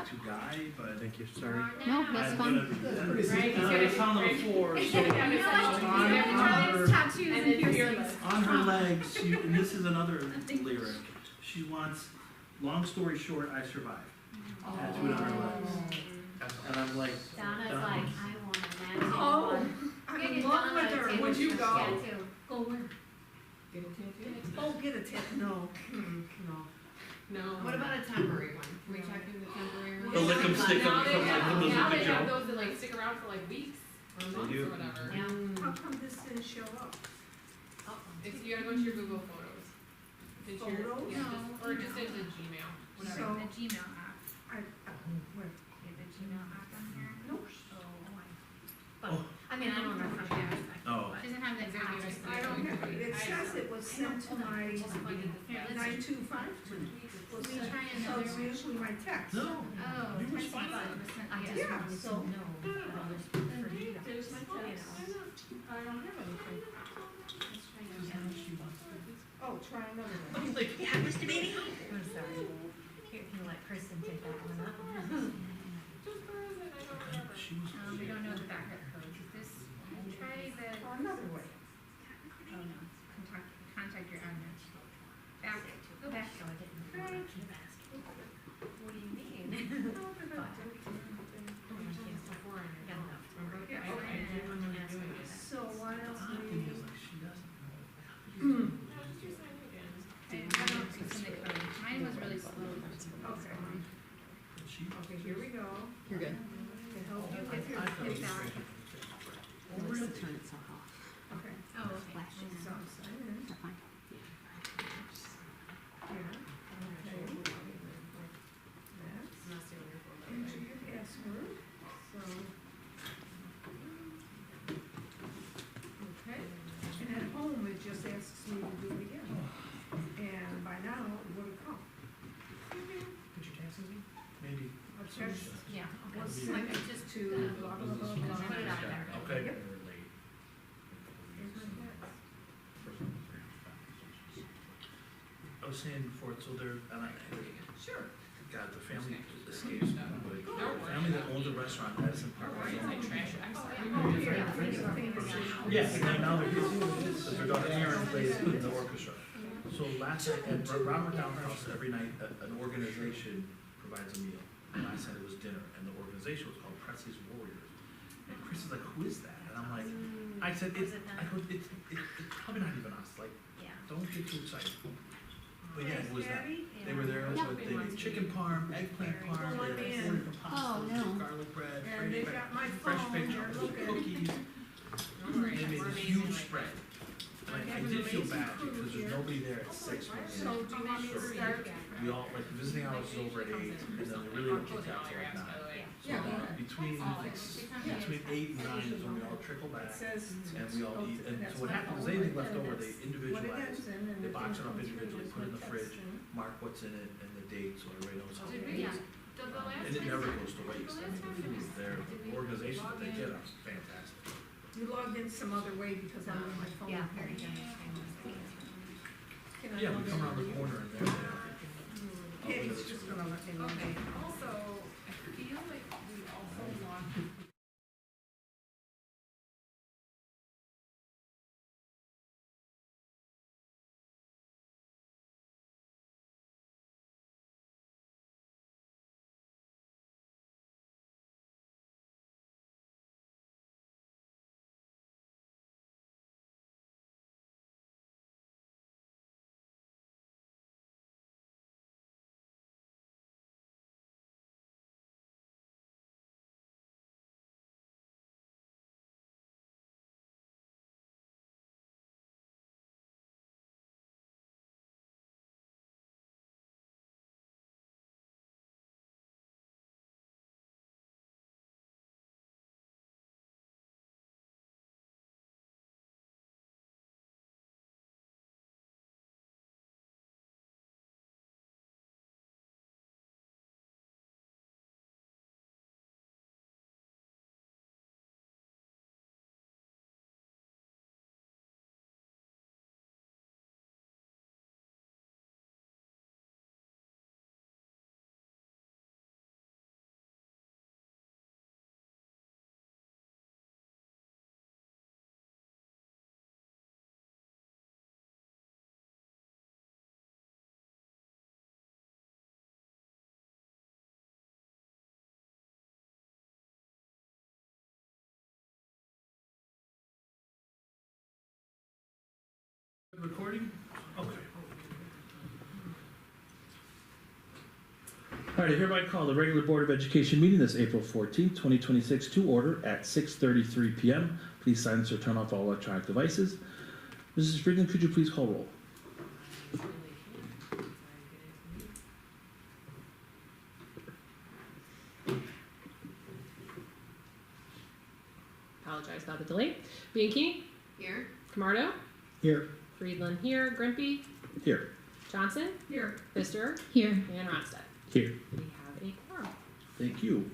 tattoo guy, but Thank you, sorry. No, that's I'm fine. gonna do that. Right, I found on the floor, so Tattoos and piercings. on her legs, and this is another lyric, she wants, long story short, I survived. Tattooed on her legs. And I'm like, Donna's Donna. like, I want a tattoo. Oh, I'm Get in it love done with on a her. tattoo. Would you go? Tattoo. Go where? Get a tattoo? Oh, get a tip, no. No. No. What about a temporary one? Can we check into the temporary one? the lick 'em stick 'em Now from they like have- those now with the they have Joe. those that like stick around for like weeks or They months do. or whatever. Yeah. How come this didn't show up? If you gotta go to your Google Photos. Into your- Photos? Yeah, No. or just into Gmail, whatever. So- The Gmail app. Where? Get the Gmail app on here. Nope. Oh. I mean, I don't know from there. oh, It doesn't have the app. I don't have it. It says it was sent to my Just like in the- Here, let's- 9252. Will we try So another it's one? usually my text. no, Oh, You text responded. message was sent- I just yeah. Yeah, wanted so- to know. There's my text. I don't have anything. Oh, try another one. I was like, I'm sorry. Here, can you let Kristen take that one up? Just where is it? I don't remember. she was, We don't know the backup code. Is this, try the, Or another way. oh no, contact your admin. Back, go back. So I didn't know what you asked. What do you mean? Before I knew. Got enough. Remember? Yeah, Okay. okay. So why don't the thing is we? like, she doesn't know. No, just your sign again. And I don't see some of the code. Mine was really slow. Okay. She, Okay, here we go. You're good. To help you with your, I thought it get was back. Oh, really? Turn itself off. Okay. Oh, okay. So I'm signing. They're fine. Here. Okay. Next. I'm not stealing your phone, by the Enter way. your password. So. Okay. And at home, it just asks me to do it again. And by now, it would have come. Could you cancel me? Maybe. Okay. Yeah, Was okay. sent to blah, blah, blah, blah. Put it out there. Okay. Yep. Here's my text. I was saying before, so there, and I, Sure. God, the family escapes me, but the family that owns a restaurant in Madison Park. Or is it trash? I'm sorry. Oh, here, here's the thing that's- Yes, and now they're, their daughter Erin plays in the orchestra. So last night at Robert Down House, every night, an organization provides a meal. And last night it was dinner, and the organization was called Presley's Warriors. And Chris is like, who is that? And I'm like, I said, it's probably not even us, like, Yeah. don't get too excited. But yeah, it was that. Daddy? They were there Yeah. with, they made chicken parm, eggplant parm, Go on they in. had 4 different Oh, pastas, no. garlic bread, And they've got my fresh phone, baked they're chocolate, looking. cookies. Don't worry, They made we're a amazing huge like spread. I'm And I having did feel amazing bad food because here. there's nobody there at 6 So when do you want me to start? we all, like, visiting hours is over at 8, and then they really don't kick out till like 9. So between 8 and 9 is when we all trickle It back, says. and we all eat, and That's so what my happens is phone, anything left and over, they that's individualize, what it is, and then they the box thing it up comes individually, through put it in is the my fridge, text mark what's in it, and the date, so everybody knows how Did it we, is. the last And it time- never goes to waste, I mean, the last time food, their did we organization that they log get in? are fantastic. You logged in some other way because I'm on my phone. Yeah. Can I Yeah, log we come in? around the corner and they're there. Yeah, it's just gonna let me know. Okay, also, I feel like we also lost Recording? Okay. All right, I hereby call the regular Board of Education meeting this April 14th, 2026 to order at 6:33 PM. Please silence or turn off all electronic devices. Mrs. Friedland, could you please call roll? Apologize about the delay. Bianchini, Here. Camardo, Here. Friedland here, Grimpy, Here. Johnson, Here. Pfister, Here. and Ronstadt. Here. We have a quorum. Thank you.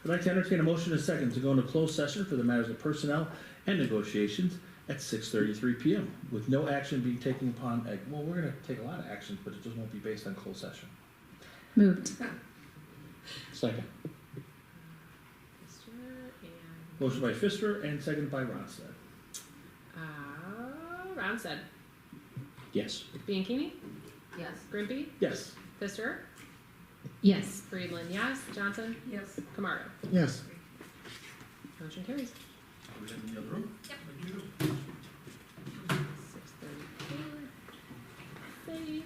I'd like to entertain a motion in a second to go into closed session for the matters of personnel and negotiations at 6:33 PM, with no action being taken upon, well, we're gonna take a lot of actions, but it just won't be based on closed session. Moved. Second. Pfister and Motion by Pfister and second by Ronstadt. Ronstadt. Yes. Bianchini, Yes. Grimpy, Yes. Pfister, Yes. Friedland, yes, Johnson, Yes. Camardo. Yes. Motion carries. Are we in the other room? Yep. Thank you.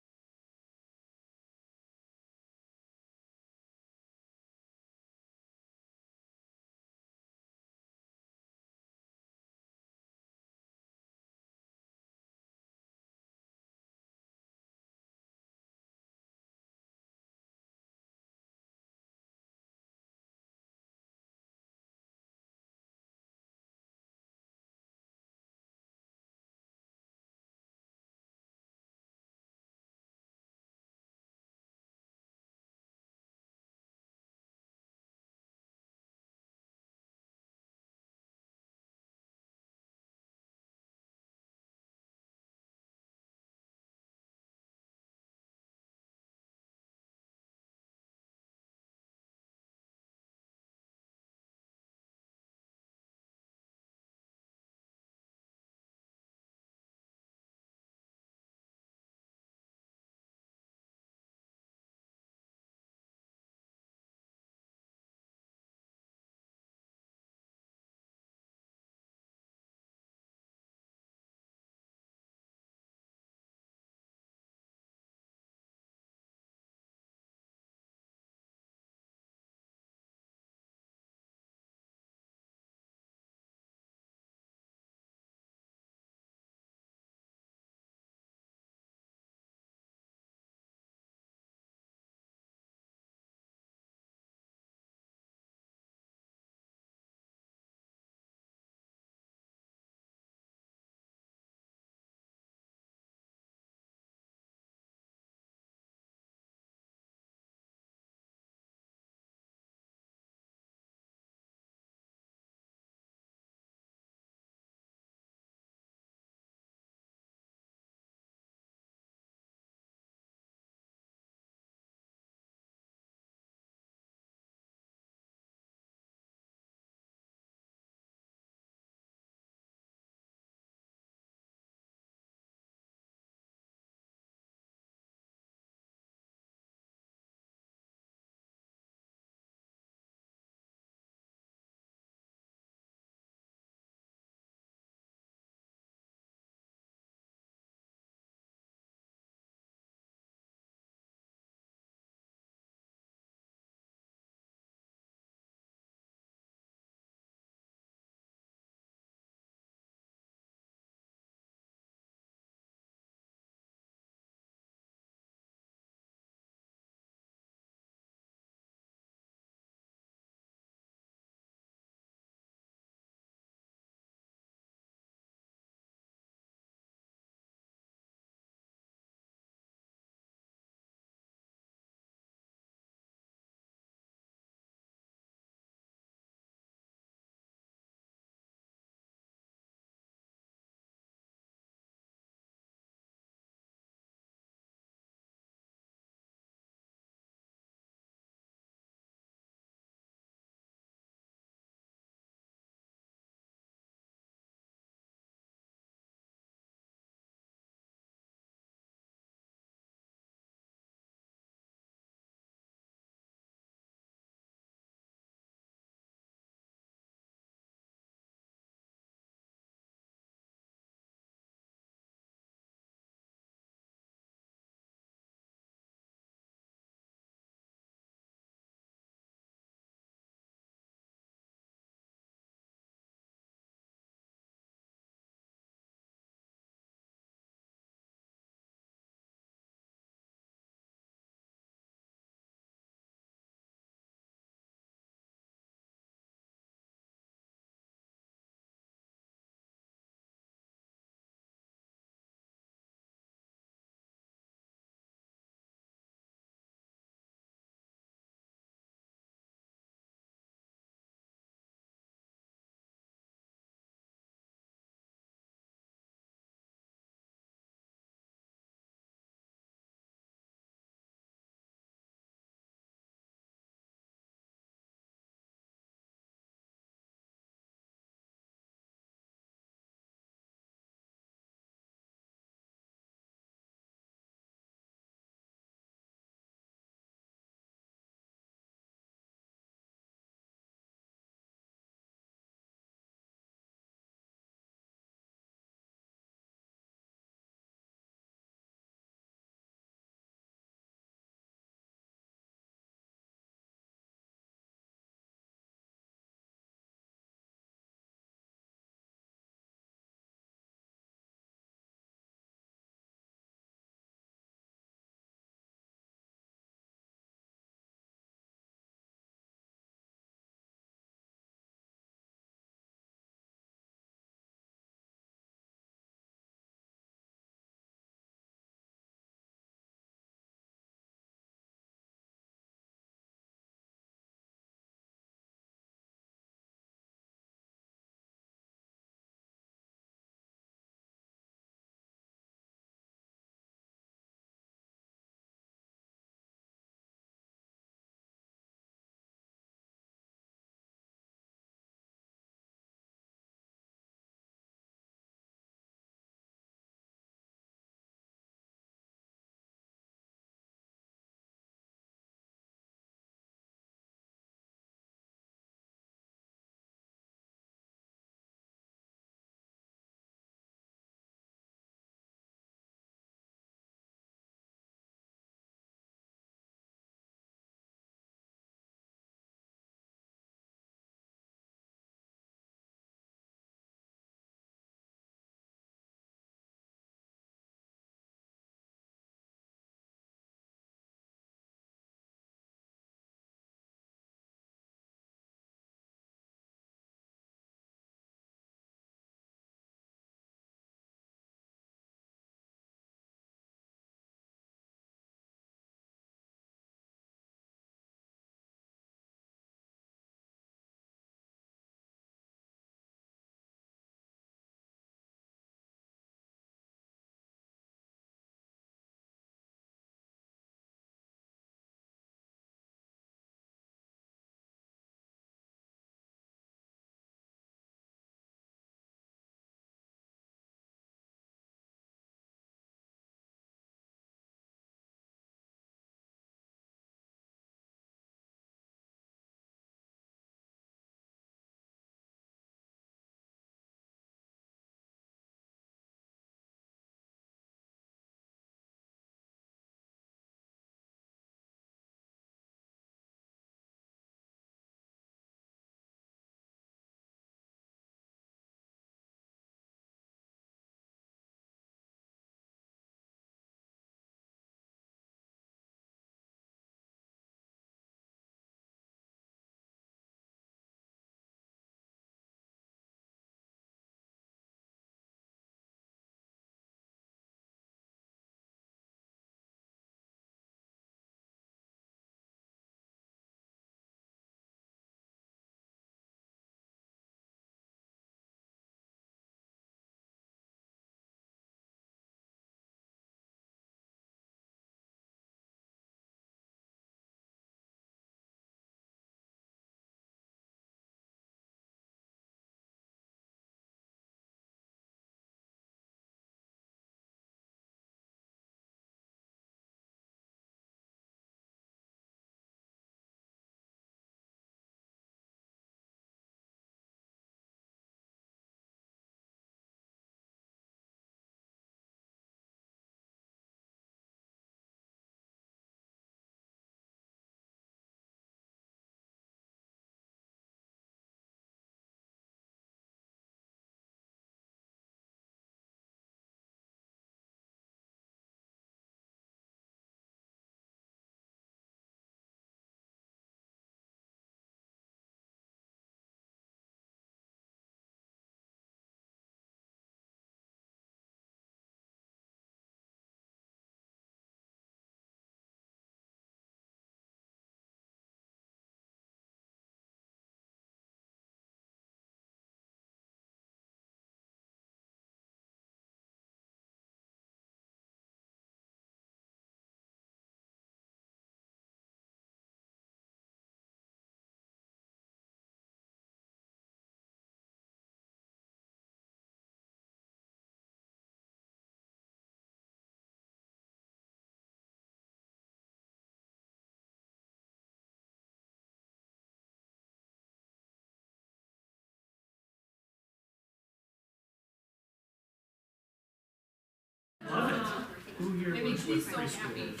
Who here It makes works me with so happy. preschoolers?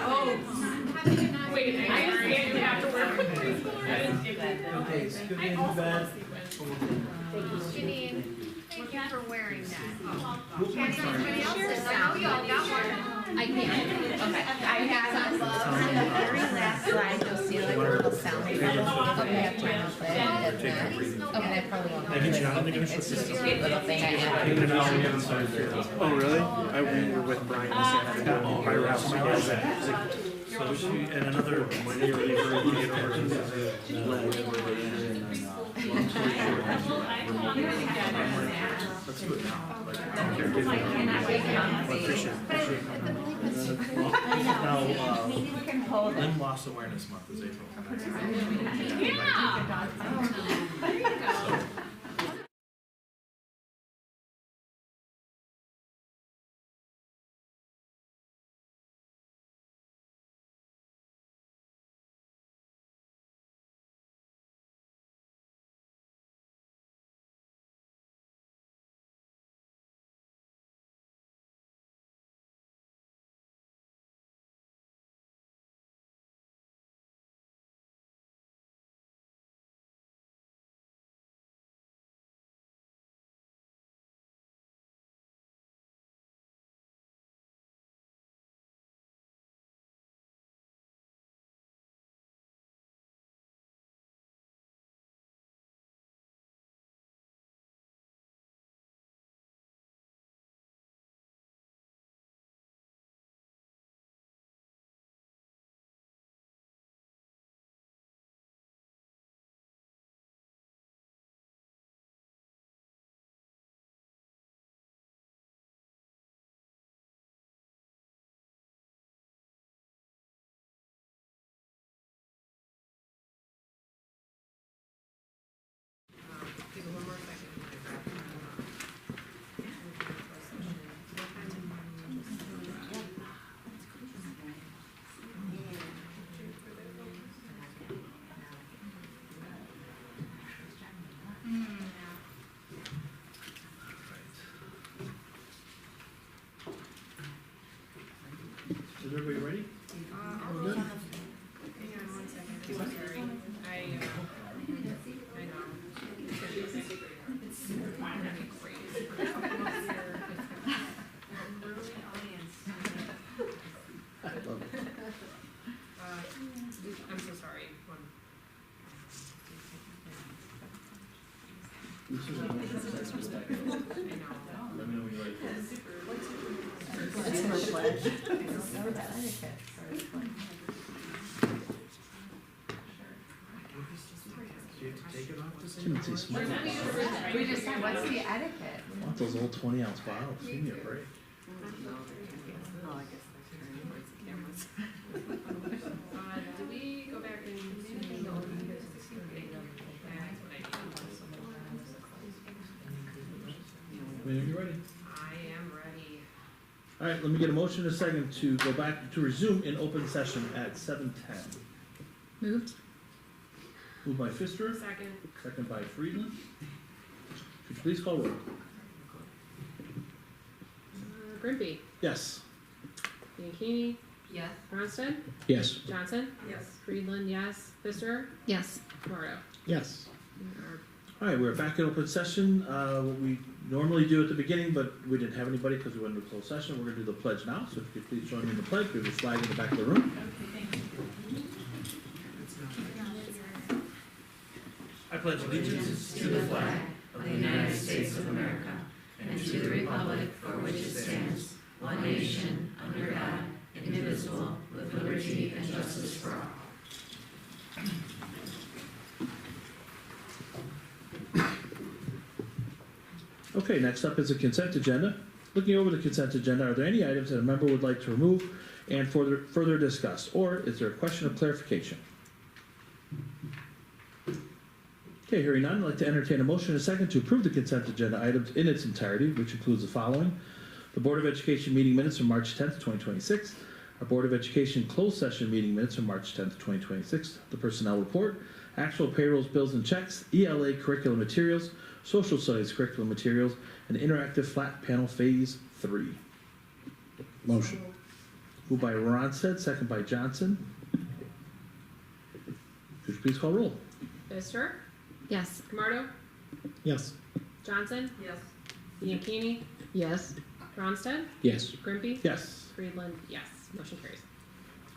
Oh. Wait, I understand you have to work with preschoolers. Okay, it's good I being also bad. want to see one. Janine, thank you for wearing that. Whoop, Can sorry. anybody else? I know you all got one. I can't. Okay. I have On the very last slide, you'll see like a little sound bubble. Okay, I have to play it in there. Okay, I probably won't. Thank you, John. It's just a sweet little thing I have. Oh, really? We were with Brian this afternoon. Fire house, he has a So she, and another let's do it now. Now, Limb Loss Awareness Month is April. Yeah. There you go. Give it one more second. Is everybody ready? Hang on one second. I'm sorry. I know. It's driving me crazy. I'm so sorry. I know. Let me know when you're ready. It's for pledge. Oh, that etiquette for pledge. Do you have to take it off to say? Timothy's small. We just said, what's the etiquette? Want those old 20-ounce bottles? Give me a break. Oh, I guess that's very towards the cameras. Do we go back into? Whenever you're ready. I am ready. All right, let me get a motion in a second to go back, to resume in open session at 7:10. Moved. Moved by Pfister, Second. second by Friedland. Could you please call roll? Grimby, Yes. Bianchini, Yes. Ronstadt, Yes. Johnson, Yes. Friedland, yes, Pfister, Yes. Mordo. Yes. Our All right, we're back in open session. What we normally do at the beginning, but we didn't have anybody because we went into closed session. We're gonna do the pledge now, so if you could please join me in the pledge. We have a flag in the back of the room. I pledge allegiance to the flag of the United States of America and to the republic for which it stands, one nation, under God, indivisible, with liberty and justice for all. Okay, next up is the consent agenda. Looking over the consent agenda, are there any items that a member would like to remove and further discuss, or is there a question of clarification? Okay, hearing none, I'd like to entertain a motion in a second to approve the consent agenda items in its entirety, which includes the following: the Board of Education meeting minutes from March 10th, 2026, our Board of Education closed session meeting minutes from March 10th, 2026, the personnel report, actual payrolls, bills, and checks, ELA curriculum materials, social studies curriculum materials, and interactive flat panel phase 3. Motion. Moved by Ronstadt, second by Johnson. Could you please call roll? Pfister, Yes. Camardo, Yes. Johnson, Yes. Bianchini, Yes. Ronstadt, Yes. Grimpy, Yes. Friedland, yes. Motion carries.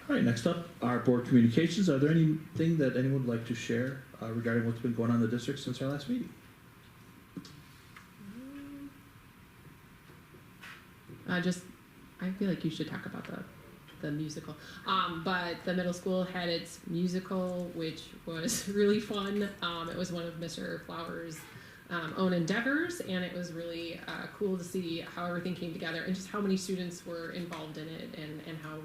All right, next up, our board communications. Are there anything that anyone would like to share regarding what's been going on in the district since our last meeting? I feel like you should talk about the musical. But the middle school had its musical, which was really fun. It was one of Mr. Flowers' own endeavors, and it was really cool to see how everything came together and just how many students were involved in it, and how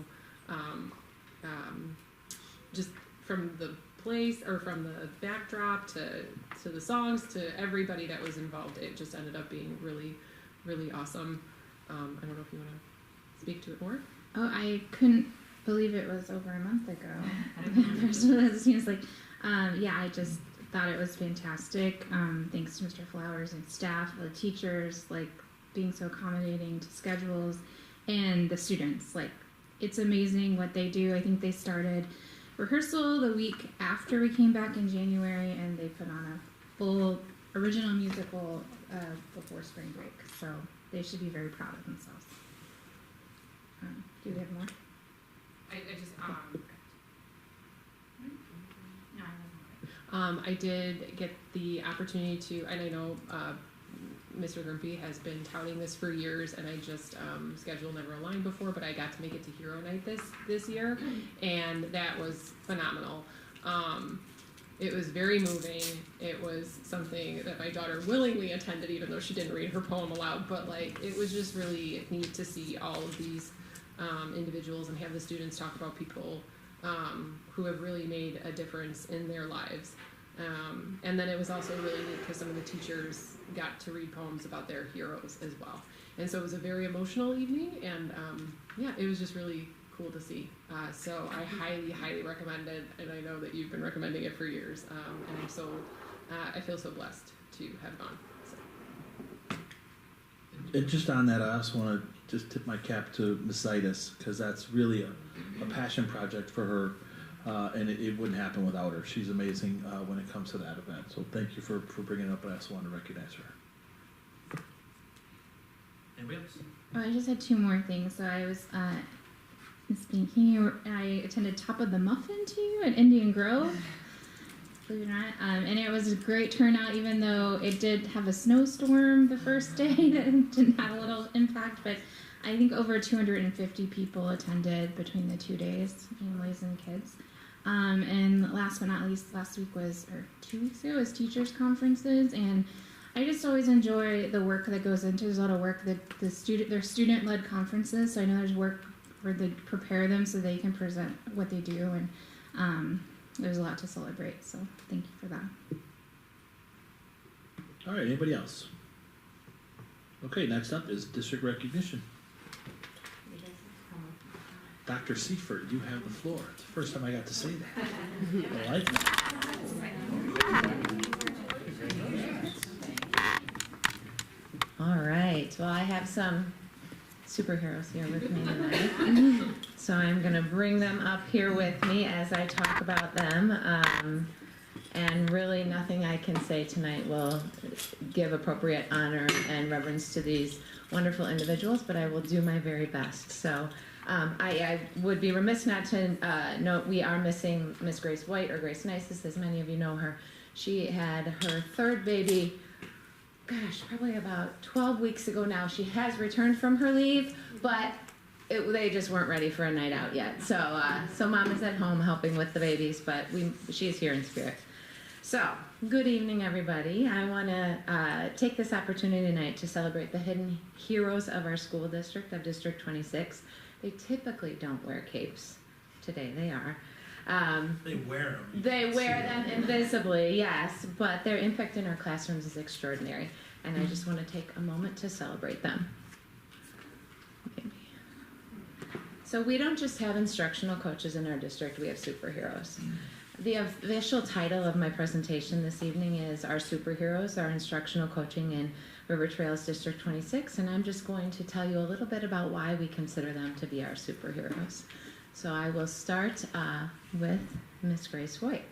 just from the place or from the backdrop to the songs to everybody that was involved, it just ended up being really, really awesome. I don't know if you want to speak to it more. Oh, I couldn't believe it was over a month ago. It seems like, yeah, I just thought it was fantastic. Thanks to Mr. Flowers and staff, the teachers, like being so accommodating to schedules, and the students. Like, it's amazing what they do. I think they started rehearsal the week after we came back in January, and they put on a full original musical before spring break. So they should be very proud of themselves. Do we have more? I did get the opportunity to, and I know Mr. Grimpy has been touting this for years, and I just schedule never aligned before, but I got to make it to Hero Night this year, and that was phenomenal. It was very moving. It was something that my daughter willingly attended, even though she didn't read her poem aloud. But like, it was just really neat to see all of these individuals and have the students talk about people who have really made a difference in their lives. And then it was also really neat because some of the teachers got to read poems about their heroes as well. And so it was a very emotional evening, and yeah, it was just really cool to see. So I highly, highly recommend it, and I know that you've been recommending it for years, and I'm so, I feel so blessed to have gone. So. And just on that, I also want to just tip my cap to Ms. Zaitis, because that's really a passion project for her, and it wouldn't happen without her. She's amazing when it comes to that event. So thank you for bringing it up, and I also want to recognize her. Anybody else? Oh, I just had two more things. So I was speaking. I attended Top of the Muffin Tea at Indian Grove. Believe it or not, and it was a great turnout. Even though it did have a snowstorm the first day, that didn't have a little impact. But I think over 250 people attended between the 2 days, families and kids. And last but not least, last week was, or 2 weeks ago, was teachers' conferences, and I just always enjoy the work that goes into. There's a lot of work that they're student-led conferences, so I know there's work where they prepare them so they can present what they do, and there's a lot to celebrate. So thank you for that. All right, anybody else? Okay, next up is district recognition. Dr. Seifert, you have the floor. It's the first time I got to say that. I like it. All right. Well, I have some superheroes here with me tonight. So I'm going to bring them up here with me as I talk about them. And really nothing I can say tonight will give appropriate honor and reverence to these wonderful individuals, but I will do my very best. So I would be remiss not to note we are missing Miss Grace White, or Grace Nices, as many of you know her. She had her third baby, gosh, probably about 12 weeks ago now. She has returned from her leave, but they just weren't ready for a night out yet. So so Mom is at home helping with the babies, but she's here in spirit. So, good evening, everybody. I want to take this opportunity tonight to celebrate the hidden heroes of our school district, of District 26. They typically don't wear capes. Today they are. They wear them. They wear them invisibly, yes, but their impact in our classrooms is extraordinary, and I just want to take a moment to celebrate them. So we don't just have instructional coaches in our district, we have superheroes. The official title of my presentation this evening is Our Superheroes, Our Instructional Coaching in River Trails District 26, and I'm just going to tell you a little bit about why we consider them to be our superheroes. So I will start with Miss Grace Hoyt.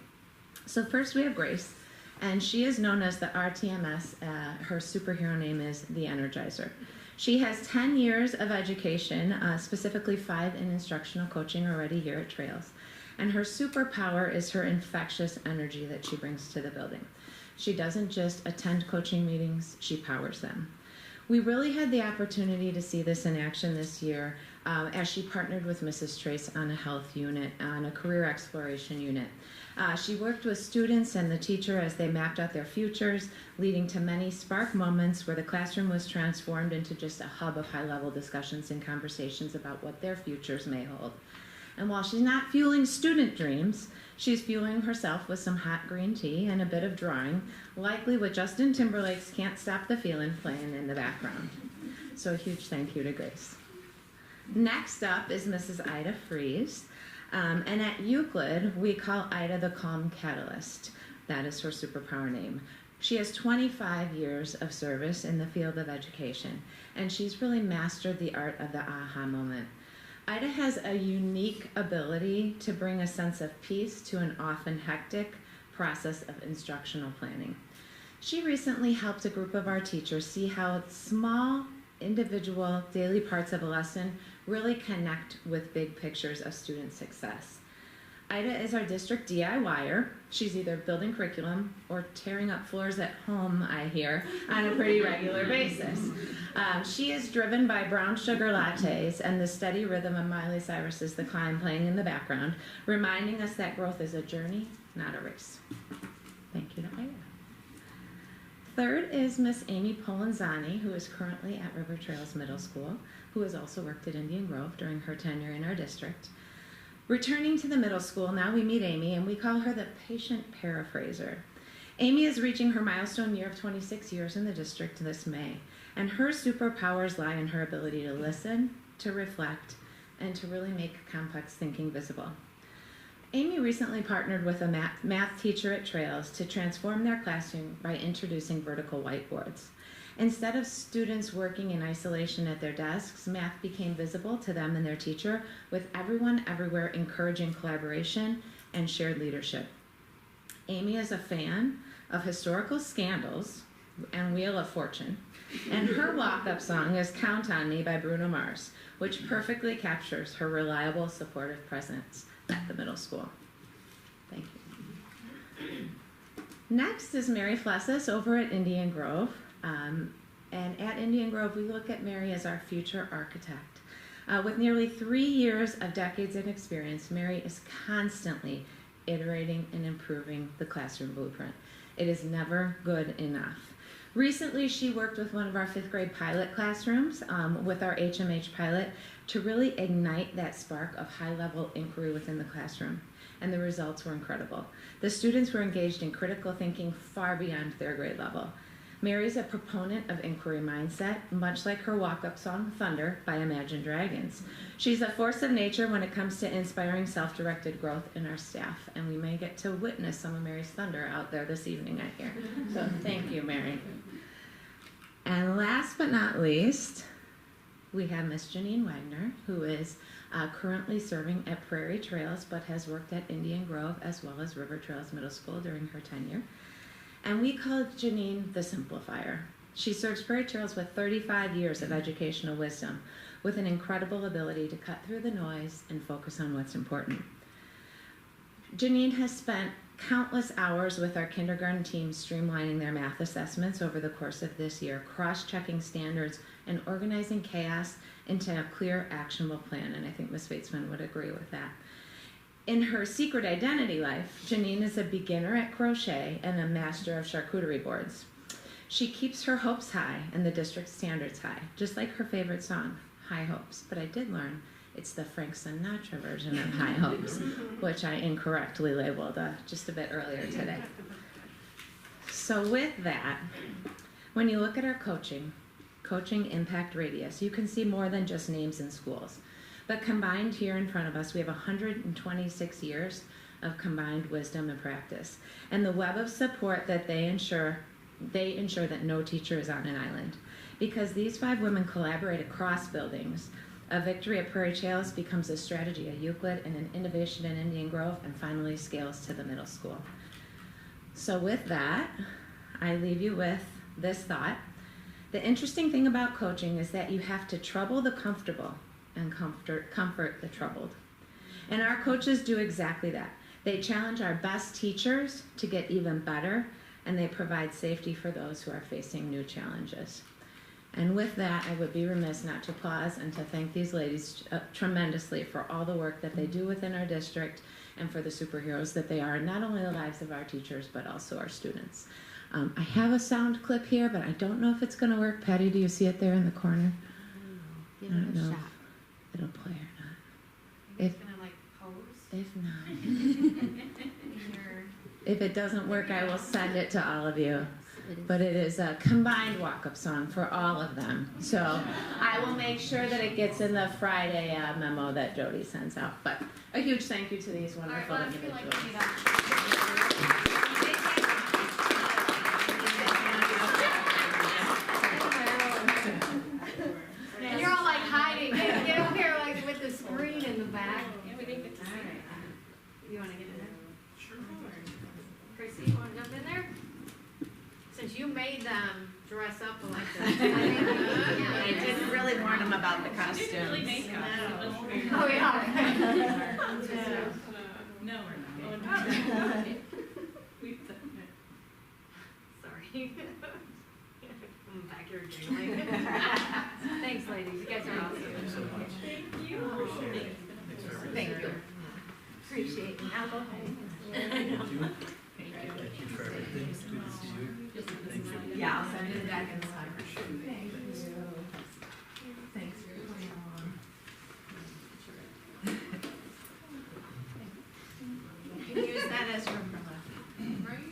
So first we have Grace, and she is known as the RTMS. Her superhero name is the Energizer. She has 10 years of education, specifically 5 in instructional coaching already here at Trails. And her superpower is her infectious energy that she brings to the building. She doesn't just attend coaching meetings, she powers them. We really had the opportunity to see this in action this year as she partnered with Mrs. Trace on a health unit, on a career exploration unit. She worked with students and the teacher as they mapped out their futures, leading to many spark moments where the classroom was transformed into just a hub of high-level discussions and conversations about what their futures may hold. And while she's not fueling student dreams, she's fueling herself with some hot green tea and a bit of drawing, likely with Justin Timberlake's Can't Stop the Feeling playing in the background. So a huge thank you to Grace. Next up is Mrs. Ida Fries. And at Euclid, we call Ida the Calm Catalyst. That is her superpower name. She has 25 years of service in the field of education, and she's really mastered the art of the aha moment. Ida has a unique ability to bring a sense of peace to an often hectic process of instructional planning. She recently helped a group of our teachers see how small, individual, daily parts of a lesson really connect with big pictures of student success. Ida is our district DIYer. She's either building curriculum or tearing up floors at home, I hear, on a pretty regular basis. She is driven by brown sugar lattes and the steady rhythm of Miley Cyrus's The Climb playing in the background, reminding us that growth is a journey, not a race. Thank you to Ida. Third is Miss Amy Polanzani, who is currently at River Trails Middle School, who has also worked at Indian Grove during her tenure in our district. Returning to the middle school, now we meet Amy, and we call her the patient paraphraser. Amy is reaching her milestone year of 26 years in the district this May, and her superpowers lie in her ability to listen, to reflect, and to really make complex thinking visible. Amy recently partnered with a math teacher at Trails to transform their classroom by introducing vertical whiteboards. Instead of students working in isolation at their desks, math became visible to them and their teacher, with everyone everywhere encouraging collaboration and shared leadership. Amy is a fan of historical scandals and Wheel of Fortune, and her walk-up song is Count on Me by Bruno Mars, which perfectly captures her reliable, supportive presence at the middle school. Thank you. Next is Mary Flessis over at Indian Grove. And at Indian Grove, we look at Mary as our future architect. With nearly 3 years of decades of experience, Mary is constantly iterating and improving the classroom blueprint. It is never good enough. Recently, she worked with one of our 5th grade pilot classrooms with our HMH pilot to really ignite that spark of high-level inquiry within the classroom. And the results were incredible. The students were engaged in critical thinking far beyond their grade level. Mary's a proponent of inquiry mindset, much like her walk-up song, Thunder, by Imagine Dragons. She's a force of nature when it comes to inspiring self-directed growth in our staff, and we may get to witness some of Mary's thunder out there this evening, I hear. So thank you, Mary. And last but not least, we have Miss Janine Wagner, who is currently serving at Prairie Trails, but has worked at Indian Grove as well as River Trails Middle School during her tenure. And we call Janine the Simplifier. She serves Prairie Trails with 35 years of educational wisdom, with an incredible ability to cut through the noise and focus on what's important. Janine has spent countless hours with our kindergarten team streamlining their math assessments over the course of this year, cross-checking standards and organizing chaos into a clear, actionable plan, and I think Ms. Batesman would agree with that. In her secret identity life, Janine is a beginner at crochet and a master of charcuterie boards. She keeps her hopes high and the district standards high, just like her favorite song, High Hopes. But I did learn it's the Frank Sinatra version of High Hopes, which I incorrectly labeled just a bit earlier today. So with that, when you look at our coaching impact radius, you can see more than just names in schools. But combined here in front of us, we have 126 years of combined wisdom and practice, and the web of support that they ensure that no teacher is on an island. Because these 5 women collaborate across buildings, a victory at Prairie Trails becomes a strategy at Euclid and an innovation in Indian Grove, and finally scales to the middle school. So with that, I leave you with this thought. The interesting thing about coaching is that you have to trouble the comfortable and comfort the troubled. And our coaches do exactly that. They challenge our best teachers to get even better, and they provide safety for those who are facing new challenges. And with that, I would be remiss not to pause and to thank these ladies tremendously for all the work that they do within our district and for the superheroes that they are in not only the lives of our teachers, but also our students. I have a sound clip here, but I don't know if it's going to work. Patty, do you see it there in the corner? Give it a shot. If it'll play or not. It's gonna like pose. If not, Your if it doesn't work, I will send it to all of you. But it is a combined walk-up song for all of them. So I will make sure that it gets in the Friday memo that Jody sends out. But a huge thank you to these all right, wonderful well, I feel like individuals. we need And you're all like hiding. Get over here like with the screen in the back. Yeah, we didn't get to see it. You wanna get in there? Sure. Chrissy, you wanna jump in there? Since you made them dress up like that. I didn't really warn them about the costumes. Oh, yeah. No, we're not. We've done it. Sorry. I'm back here giggling. Thanks, ladies. You guys are awesome. Thanks so much. Thank you. Appreciate it. Thanks for everything. Thank you. Appreciate it. Now go home. Thank you. Thank you for everything. It's good to see you. Thank you. Yeah, I'll send it back in the time. Thanks for coming along. You can use that as your umbrella. Right?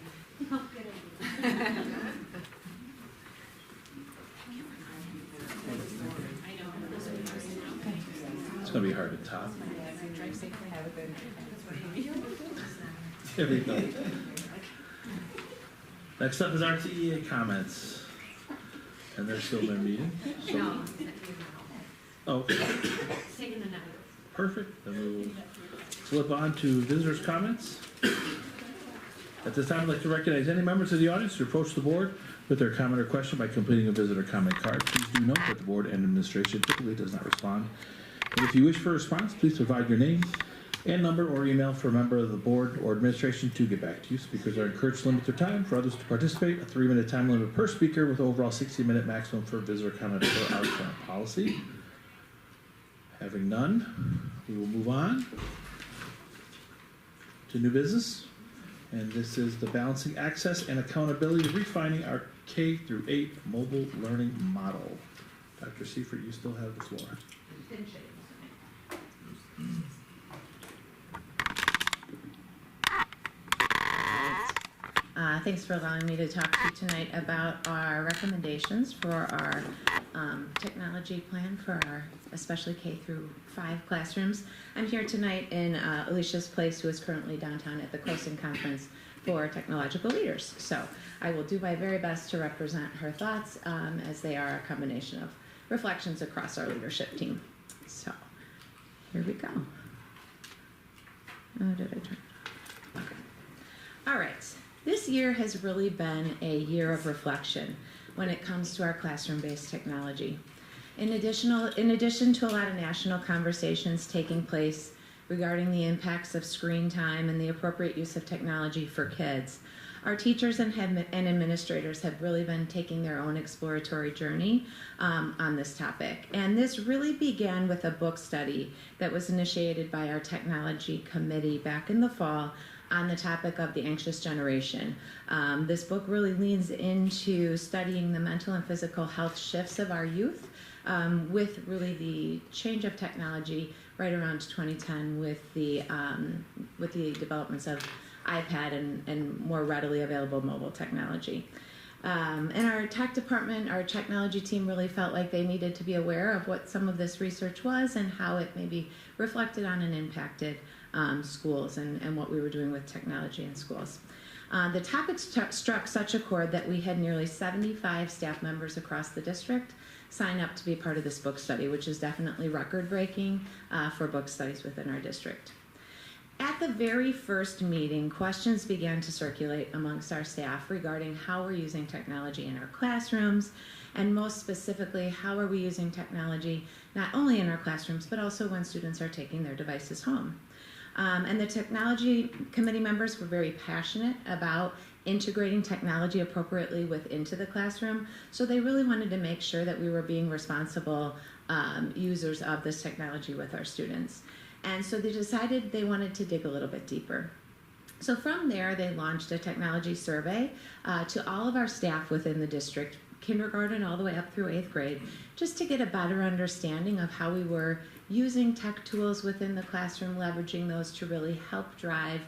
It's gonna be hard to top. Drive safely, have a good night. There we go. Next up is RTEA comments. And they're still in their meeting. So, No. oh, Taking a nap. perfect. Then we will flip on to visitors' comments. At this time, I'd like to recognize any members of the audience who approach the board with their comment or question by completing a visitor comment card. Please do note that the board and administration typically does not respond. And if you wish for a response, please provide your name and number or email for a member of the board or administration to get back to you. Speakers are encouraged to limit their time. For others to participate, a 3-minute time limit per speaker with overall 60-minute maximum for visitor comment per our current policy. Having none, we will move on to new business. And this is the balancing access and accountability, refining our K through 8 mobile learning model. Dr. Seifert, you still have the floor. Thanks for allowing me to talk to you tonight about our recommendations for our technology plan for our especially K through 5 classrooms. I'm here tonight in Alicia's place, who is currently downtown at the COSIN conference for technological leaders. So I will do my very best to represent her thoughts as they are a combination of reflections across our leadership team. So here we go. Oh, did I turn it off? Okay. All right. This year has really been a year of reflection when it comes to our classroom-based technology. In addition to a lot of national conversations taking place regarding the impacts of screen time and the appropriate use of technology for kids, our teachers and administrators have really been taking their own exploratory journey on this topic. And this really began with a book study that was initiated by our technology committee back in the fall on the topic of the anxious generation. This book really leans into studying the mental and physical health shifts of our youth with really the change of technology right around 2010 with the developments of iPad and more readily available mobile technology. And our tech department, our technology team really felt like they needed to be aware of what some of this research was and how it maybe reflected on and impacted schools and what we were doing with technology in schools. The topic struck such a chord that we had nearly 75 staff members across the district sign up to be part of this book study, which is definitely record-breaking for book studies within our district. At the very first meeting, questions began to circulate amongst our staff regarding how we're using technology in our classrooms, and most specifically, how are we using technology not only in our classrooms, but also when students are taking their devices home. And the technology committee members were very passionate about integrating technology appropriately into the classroom, so they really wanted to make sure that we were being responsible users of this technology with our students. And so they decided they wanted to dig a little bit deeper. So from there, they launched a technology survey to all of our staff within the district, kindergarten all the way up through 8th grade, just to get a better understanding of how we were using tech tools within the classroom, leveraging those to really help drive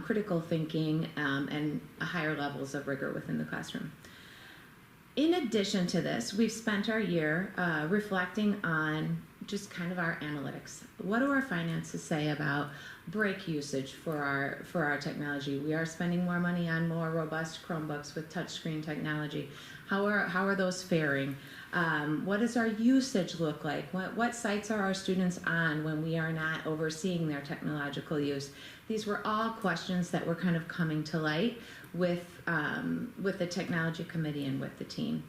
critical thinking and higher levels of rigor within the classroom. In addition to this, we've spent our year reflecting on just kind of our analytics. What do our finances say about break usage for our technology? We are spending more money on more robust Chromebooks with touchscreen technology. How are those faring? What does our usage look like? What sites are our students on when we are not overseeing their technological use? These were all questions that were kind of coming to light with the technology committee and with the team.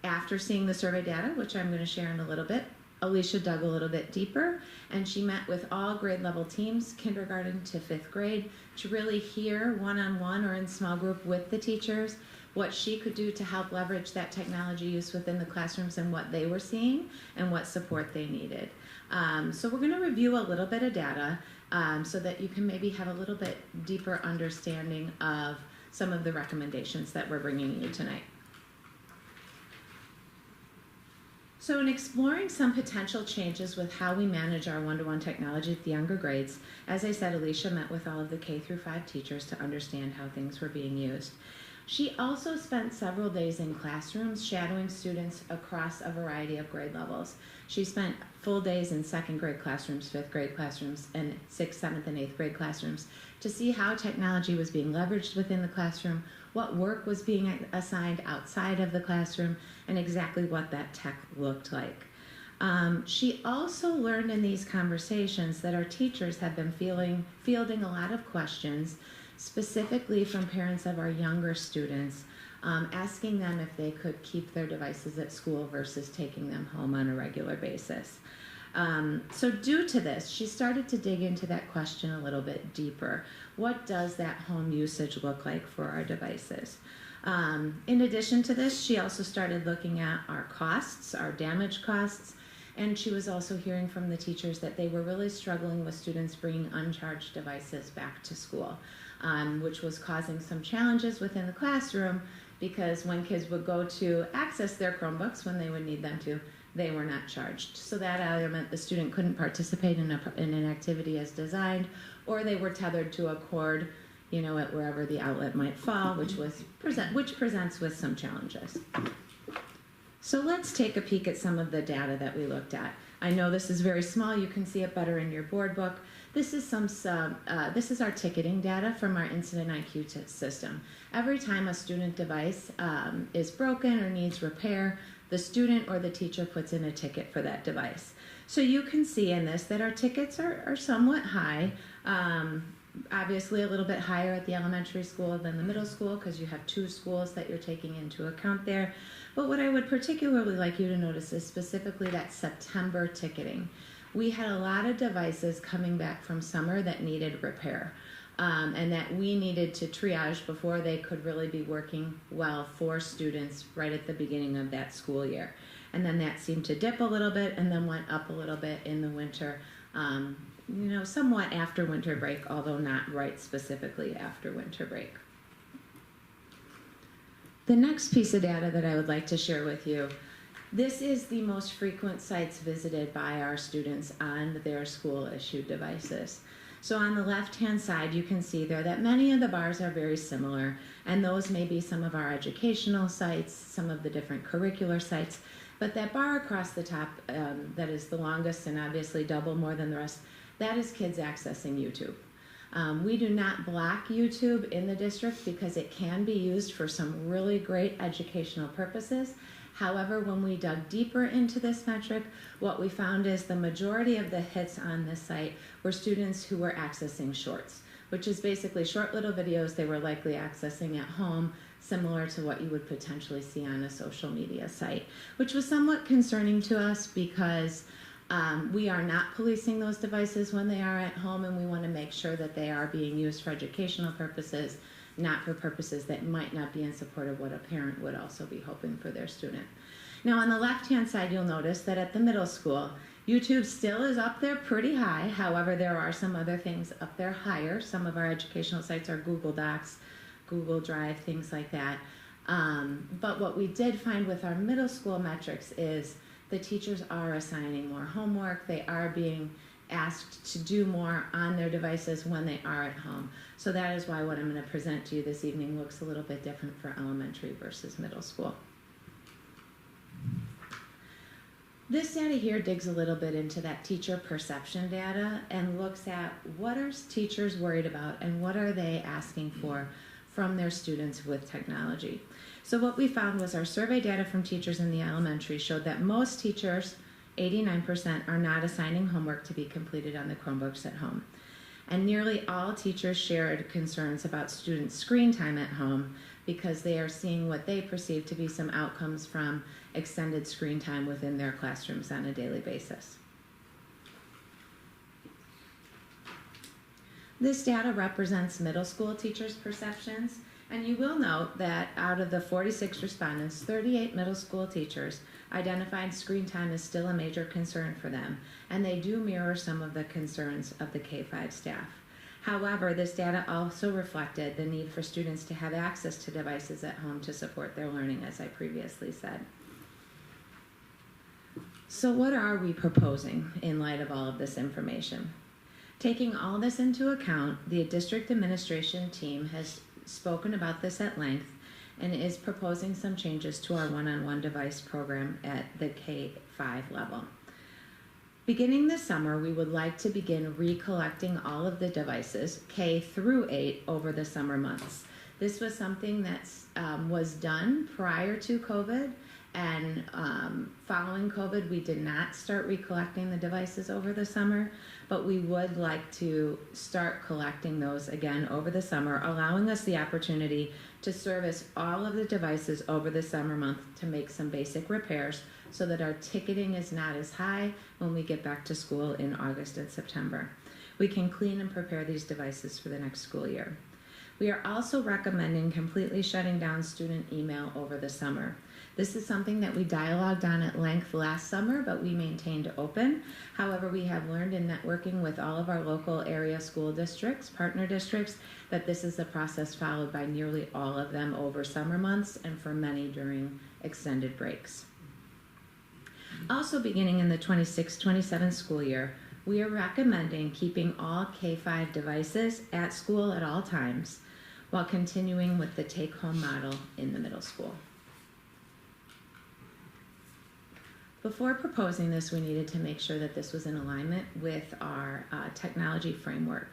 After seeing the survey data, which I'm going to share in a little bit, Alicia dug a little bit deeper, and she met with all grade level teams, kindergarten to 5th grade, to really hear one-on-one or in small group with the teachers what she could do to help leverage that technology use within the classrooms and what they were seeing and what support they needed. So we're going to review a little bit of data so that you can maybe have a little bit deeper understanding of some of the recommendations that we're bringing you tonight. So in exploring some potential changes with how we manage our one-to-one technology at the younger grades, as I said, Alicia met with all of the K through 5 teachers to understand how things were being used. She also spent several days in classrooms shadowing students across a variety of grade levels. She spent full days in 2nd grade classrooms, 5th grade classrooms, and 6th, 7th, and 8th grade classrooms to see how technology was being leveraged within the classroom, what work was being assigned outside of the classroom, and exactly what that tech looked like. She also learned in these conversations that our teachers have been fielding a lot of questions, specifically from parents of our younger students, asking them if they could keep their devices at school versus taking them home on a regular basis. So due to this, she started to dig into that question a little bit deeper. What does that home usage look like for our devices? In addition to this, she also started looking at our costs, our damage costs, and she was also hearing from the teachers that they were really struggling with students bringing uncharged devices back to school, which was causing some challenges within the classroom because when kids would go to access their Chromebooks when they would need them to, they were not charged. So that either meant the student couldn't participate in an activity as designed, or they were tethered to a cord, at wherever the outlet might fall, which presents with some challenges. So let's take a peek at some of the data that we looked at. I know this is very small. You can see it better in your board book. This is this is our ticketing data from our Incident IQ system. Every time a student device is broken or needs repair, the student or the teacher puts in a ticket for that device. So you can see in this that our tickets are somewhat high. Obviously a little bit higher at the elementary school than the middle school because you have 2 schools that you're taking into account there. But what I would particularly like you to notice is specifically that September ticketing. We had a lot of devices coming back from summer that needed repair and that we needed to triage before they could really be working well for students right at the beginning of that school year. And then that seemed to dip a little bit and then went up a little bit in the winter, somewhat after winter break, although not right specifically after winter break. The next piece of data that I would like to share with you, this is the most frequent sites visited by our students on their school-issued devices. So on the left-hand side, you can see there that many of the bars are very similar, and those may be some of our educational sites, some of the different curricular sites, but that bar across the top that is the longest and obviously double more than the rest, That is kids accessing YouTube. We do not block YouTube in the district because it can be used for some really great educational purposes. However, when we dug deeper into this metric, what we found is the majority of the hits on this site were students who were accessing shorts, which is basically short little videos they were likely accessing at home, similar to what you would potentially see on a social media site, which was somewhat concerning to us because we are not policing those devices when they are at home, and we want to make sure that they are being used for educational purposes, not for purposes that might not be in support of what a parent would also be hoping for their student. Now on the left-hand side, you'll notice that at the middle school, YouTube still is up there pretty high. However, there are some other things up there higher. Some of our educational sites are Google Docs, Google Drive, things like that. But what we did find with our middle school metrics is the teachers are assigning more homework. They are being asked to do more on their devices when they are at home. So that is why what I'm going to present to you this evening looks a little bit different for elementary versus middle school. This data here digs a little bit into that teacher perception data and looks at what are teachers worried about and what are they asking for from their students with technology. So what we found was our survey data from teachers in the elementary showed that most teachers, 89%, are not assigning homework to be completed on the Chromebooks at home. And nearly all teachers shared concerns about student screen time at home because they are seeing what they perceive to be some outcomes from extended screen time within their classrooms on a daily basis. This data represents middle school teachers' perceptions, and you will note that out of the 46 respondents, 38 middle school teachers identified screen time as still a major concern for them, and they do mirror some of the concerns of the K-5 staff. However, this data also reflected the need for students to have access to devices at home to support their learning, as I previously said. So what are we proposing in light of all of this information? Taking all this into account, the district administration team has spoken about this at length and is proposing some changes to our one-on-one device program at the K-5 level. Beginning this summer, we would like to begin recollecting all of the devices, K through 8, over the summer months. This was something that was done prior to COVID, and following COVID, we did not start recollecting the devices over the summer, but we would like to start collecting those again over the summer, allowing us the opportunity to service all of the devices over the summer month to make some basic repairs so that our ticketing is not as high when we get back to school in August and September. We can clean and prepare these devices for the next school year. We are also recommending completely shutting down student email over the summer. This is something that we dialogued on at length last summer, but we maintained open. However, we have learned in networking with all of our local area school districts, partner districts, that this is a process followed by nearly all of them over summer months and for many during extended breaks. Also beginning in the 26-27 school year, we are recommending keeping all K-5 devices at school at all times while continuing with the take-home model in the middle school. Before proposing this, we needed to make sure that this was in alignment with our technology framework.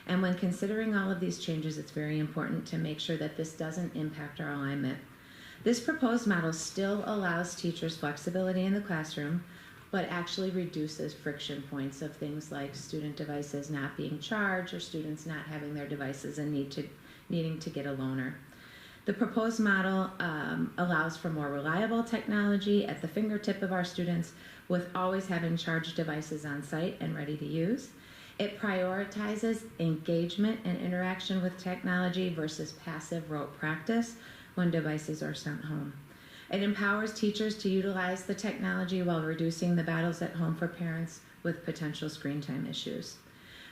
And when considering all of these changes, it's very important to make sure that this doesn't impact our alignment. This proposed model still allows teachers flexibility in the classroom, but actually reduces friction points of things like student devices not being charged or students not having their devices and needing to get a loaner. The proposed model allows for more reliable technology at the fingertip of our students with always having charged devices on site and ready to use. It prioritizes engagement and interaction with technology versus passive rote practice when devices are sent home. It empowers teachers to utilize the technology while reducing the battles at home for parents with potential screen time issues.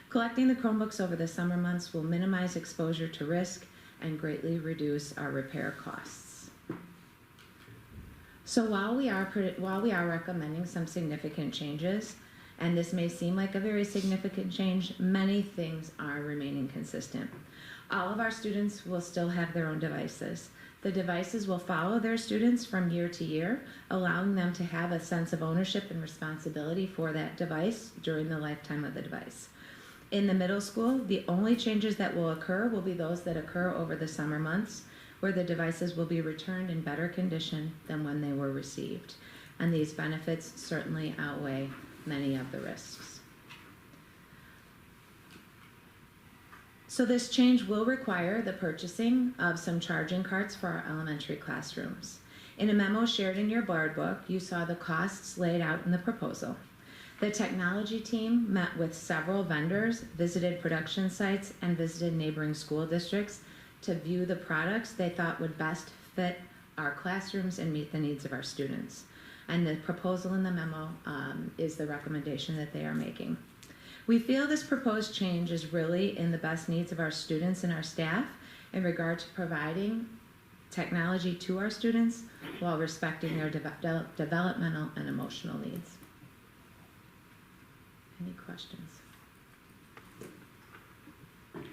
Collecting the Chromebooks over the summer months will minimize exposure to risk and greatly reduce our repair costs. So while we are recommending some significant changes, and this may seem like a very significant change, many things are remaining consistent. All of our students will still have their own devices. The devices will follow their students from year to year, allowing them to have a sense of ownership and responsibility for that device during the lifetime of the device. In the middle school, the only changes that will occur will be those that occur over the summer months, where the devices will be returned in better condition than when they were received. And these benefits certainly outweigh many of the risks. So this change will require the purchasing of some charging carts for our elementary classrooms. In a memo shared in your board book, you saw the costs laid out in the proposal. The technology team met with several vendors, visited production sites, and visited neighboring school districts to view the products they thought would best fit our classrooms and meet the needs of our students. And the proposal in the memo is the recommendation that they are making. We feel this proposed change is really in the best needs of our students and our staff in regard to providing technology to our students while respecting their developmental and emotional needs. Any questions?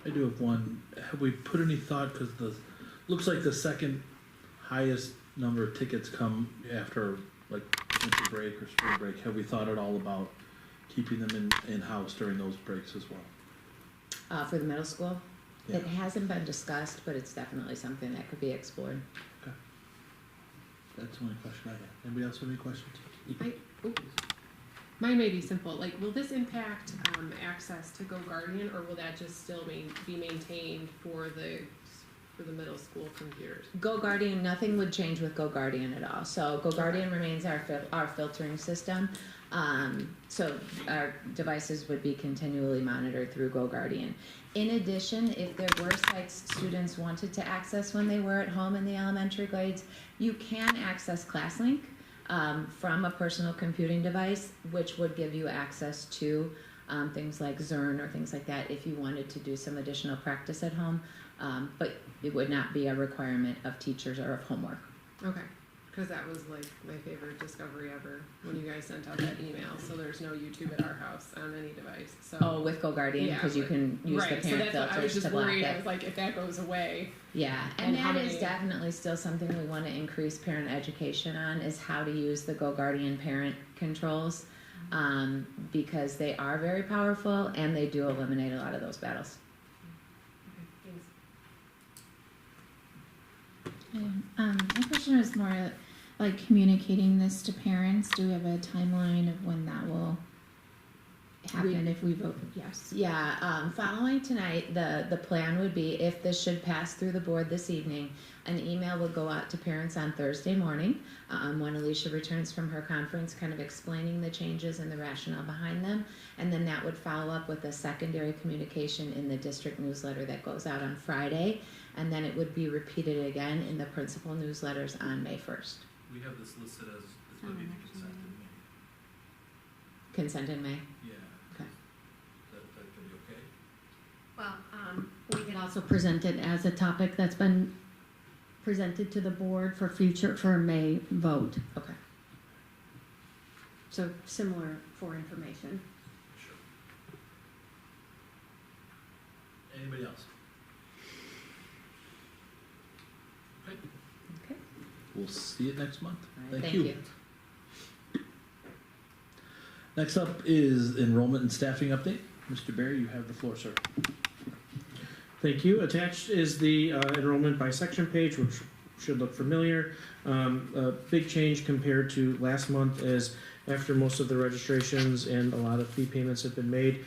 I do have one. Have we put any thought, because looks like the second highest number of tickets come after like winter break or spring break. Have we thought at all about keeping them in-house during those breaks as well? For the middle school? Yeah. It hasn't been discussed, but it's definitely something that could be explored. Okay. That's the only question I have. Anybody else have any questions? Mine may be simple. Like, will this impact access to Go Guardian, or will that just still be maintained for the middle school computers? Go Guardian, nothing would change with Go Guardian at all. So Go Guardian remains our filtering system. So our devices would be continually monitored through Go Guardian. In addition, if there were sites students wanted to access when they were at home in the elementary grades, you can access ClassLink from a personal computing device, which would give you access to things like Zern or things like that if you wanted to do some additional practice at home. But it would not be a requirement of teachers or of homework. Okay, because that was like my favorite discovery ever when you guys sent out that email. So there's no YouTube at our house on any device. So Oh, with Go Guardian, because you can use the right. So parent that's what I was filters to just block worried. I it. was like, if that goes away. Yeah, And and how that is many- definitely still something we want to increase parent education on, is how to use the Go Guardian parent controls, because they are very powerful and they do eliminate a lot of those battles. My question was more like communicating this to parents. Do we have a timeline of when that will happen if we vote yes? Yeah, following tonight, the plan would be, if this should pass through the board this evening, an email will go out to parents on Thursday morning, when Alicia returns from her conference, kind of explaining the changes and the rationale behind them. And then that would follow up with a secondary communication in the district newsletter that goes out on Friday. And then it would be repeated again in the principal newsletters on May 1st. We have this listed as going to be the consent in May. Consent in May? Yeah. Okay. That could be okay? Well, We could also present it as a topic that's been presented to the board for a May vote. Okay. So similar for information. Sure. Anybody else? Okay. Okay. We'll see you next month. All right, Thank you. Next up is enrollment and staffing update. Mr. Barry, you have the floor, sir. Thank you. Attached is the enrollment by section page, which should look familiar. A big change compared to last month is after most of the registrations and a lot of fee payments have been made,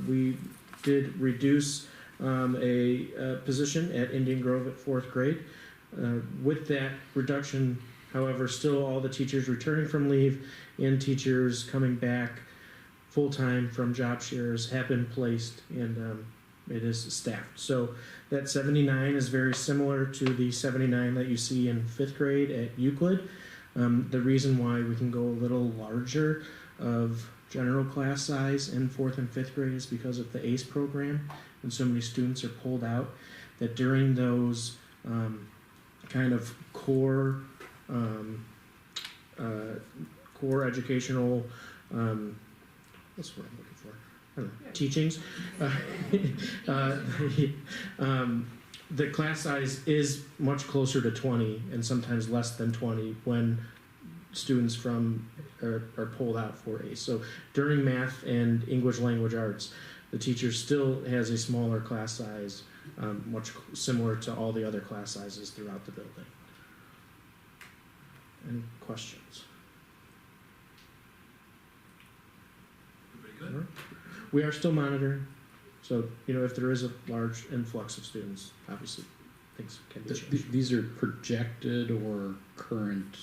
we did reduce a position at Indian Grove at 4th grade. With that reduction, however, still all the teachers returning from leave and teachers coming back full-time from job shares have been placed, and it is staffed. So that 79 is very similar to the 79 that you see in 5th grade at Euclid. The reason why we can go a little larger of general class size in 4th and 5th grade is because of the ACE program, and so many students are pulled out that during those kind of core educational what's the word I'm looking for? I don't know, teachings. The class size is much closer to 20 and sometimes less than 20 when students are pulled out for ACE. So during math and English language arts, the teacher still has a smaller class size, much similar to all the other class sizes throughout the building. Any questions? Everybody good? We are still monitoring, so, if there is a large influx of students, obviously, things can be changed. These are projected or current,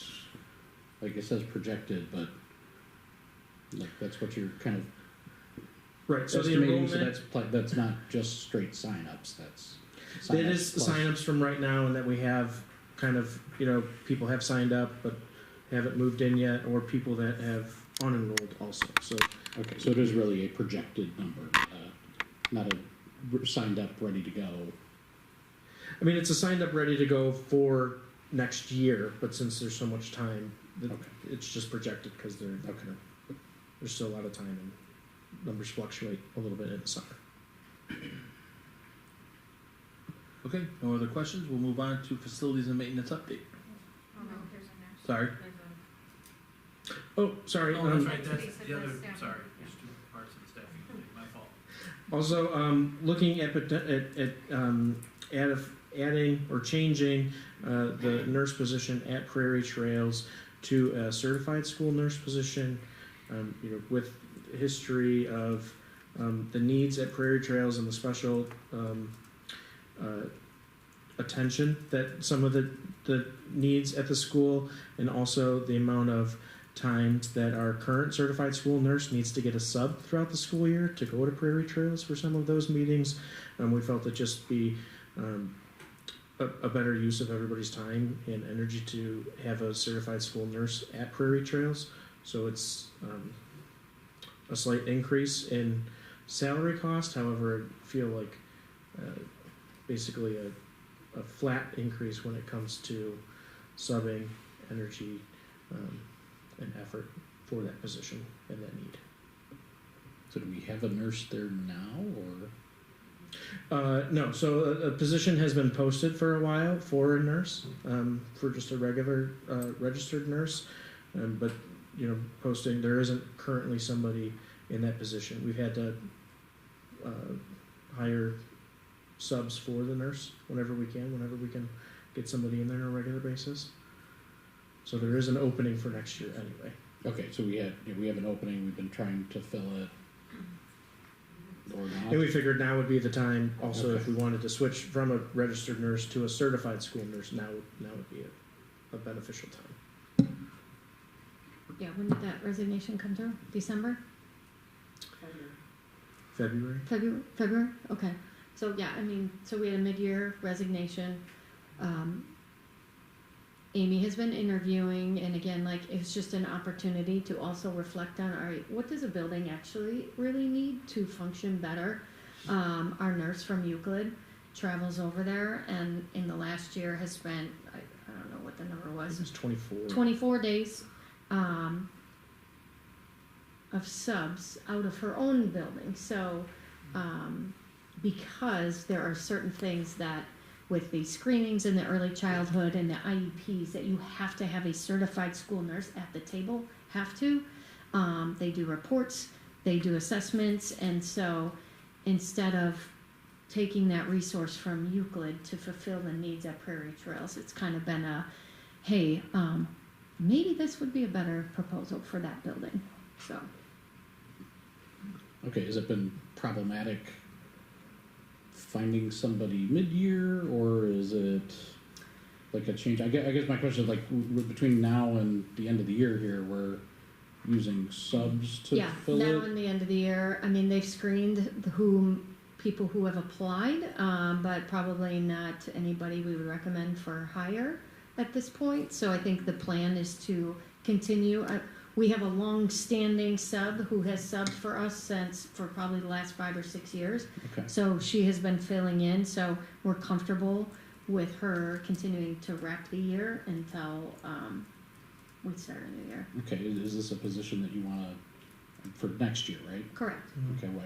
like it says projected, but like that's what you're kind of Right, so the estimating, enrollment, so that's not just straight signups, that's it is plus- signups from right now, and that we have kind of, people have signed up but haven't moved in yet, or people that have unenrolled also, so. Okay, so it is really a projected number, not a signed up, ready to go. I mean, it's a signed up, ready to go for next year, but since there's so much time, Okay. it's just projected because there's still a lot of time and numbers fluctuate a little bit in the summer. Okay, no other questions? We'll move on to facilities and maintenance update. Oh, no, there's a nurse. Sorry. Oh, sorry. Oh, that's right, that's the other, sorry, there's two parts of the staffing committee, my fault. Also, looking at adding or changing the nurse position at Prairie Trails to a certified school nurse position, with history of the needs at Prairie Trails and the special attention that some of the needs at the school, and also the amount of times that our current certified school nurse needs to get a sub throughout the school year to go to Prairie Trails for some of those meetings. We felt it just be a better use of everybody's time and energy to have a certified school nurse at Prairie Trails. So it's a slight increase in salary cost. However, I feel like basically a flat increase when it comes to subbing, energy, and effort for that position and that need. So do we have a nurse there now, or? No, so a position has been posted for a while for a nurse, for just a regular registered nurse, but posting, there isn't currently somebody in that position. We've had to hire subs for the nurse whenever we can get somebody in there on a regular basis. So there is an opening for next year anyway. Okay, so we have an opening, we've been trying to fill it, or not? And we figured now would be the time also Okay. if we wanted to switch from a registered nurse to a certified school nurse, now would be a beneficial time. Yeah, when did that resignation come through? December? February? February? Okay. So yeah, so we had a mid-year resignation. Amy has been interviewing, and again, it's just an opportunity to also reflect on, all right, what does a building actually really need to function better? Our nurse from Euclid travels over there, and in the last year has spent, I don't know what the number was. It was 24. 24 days of subs out of her own building. So, because there are certain things that with the screenings in the early childhood and the IEPs that you have to have a certified school nurse at the table, they do reports, they do assessments, and so instead of taking that resource from Euclid to fulfill the needs at Prairie Trails, it's kind of been hey, maybe this would be a better proposal for that building, so. Okay, has it been problematic finding somebody mid-year, or is it like a change? I guess my question is between now and the end of the year here, we're using subs to fill it? Yeah, now and the end of the year. They've screened people who have applied, but probably not anybody we would recommend for hire at this point. So I think the plan is to continue. We have a long-standing sub who has subbed for us for probably the last 5 or 6 years. Okay. So she has been filling in, so we're comfortable with her continuing to wrap the year until we start a new year. Okay, is this a position that you want to, for next year, right? Correct. Okay, why,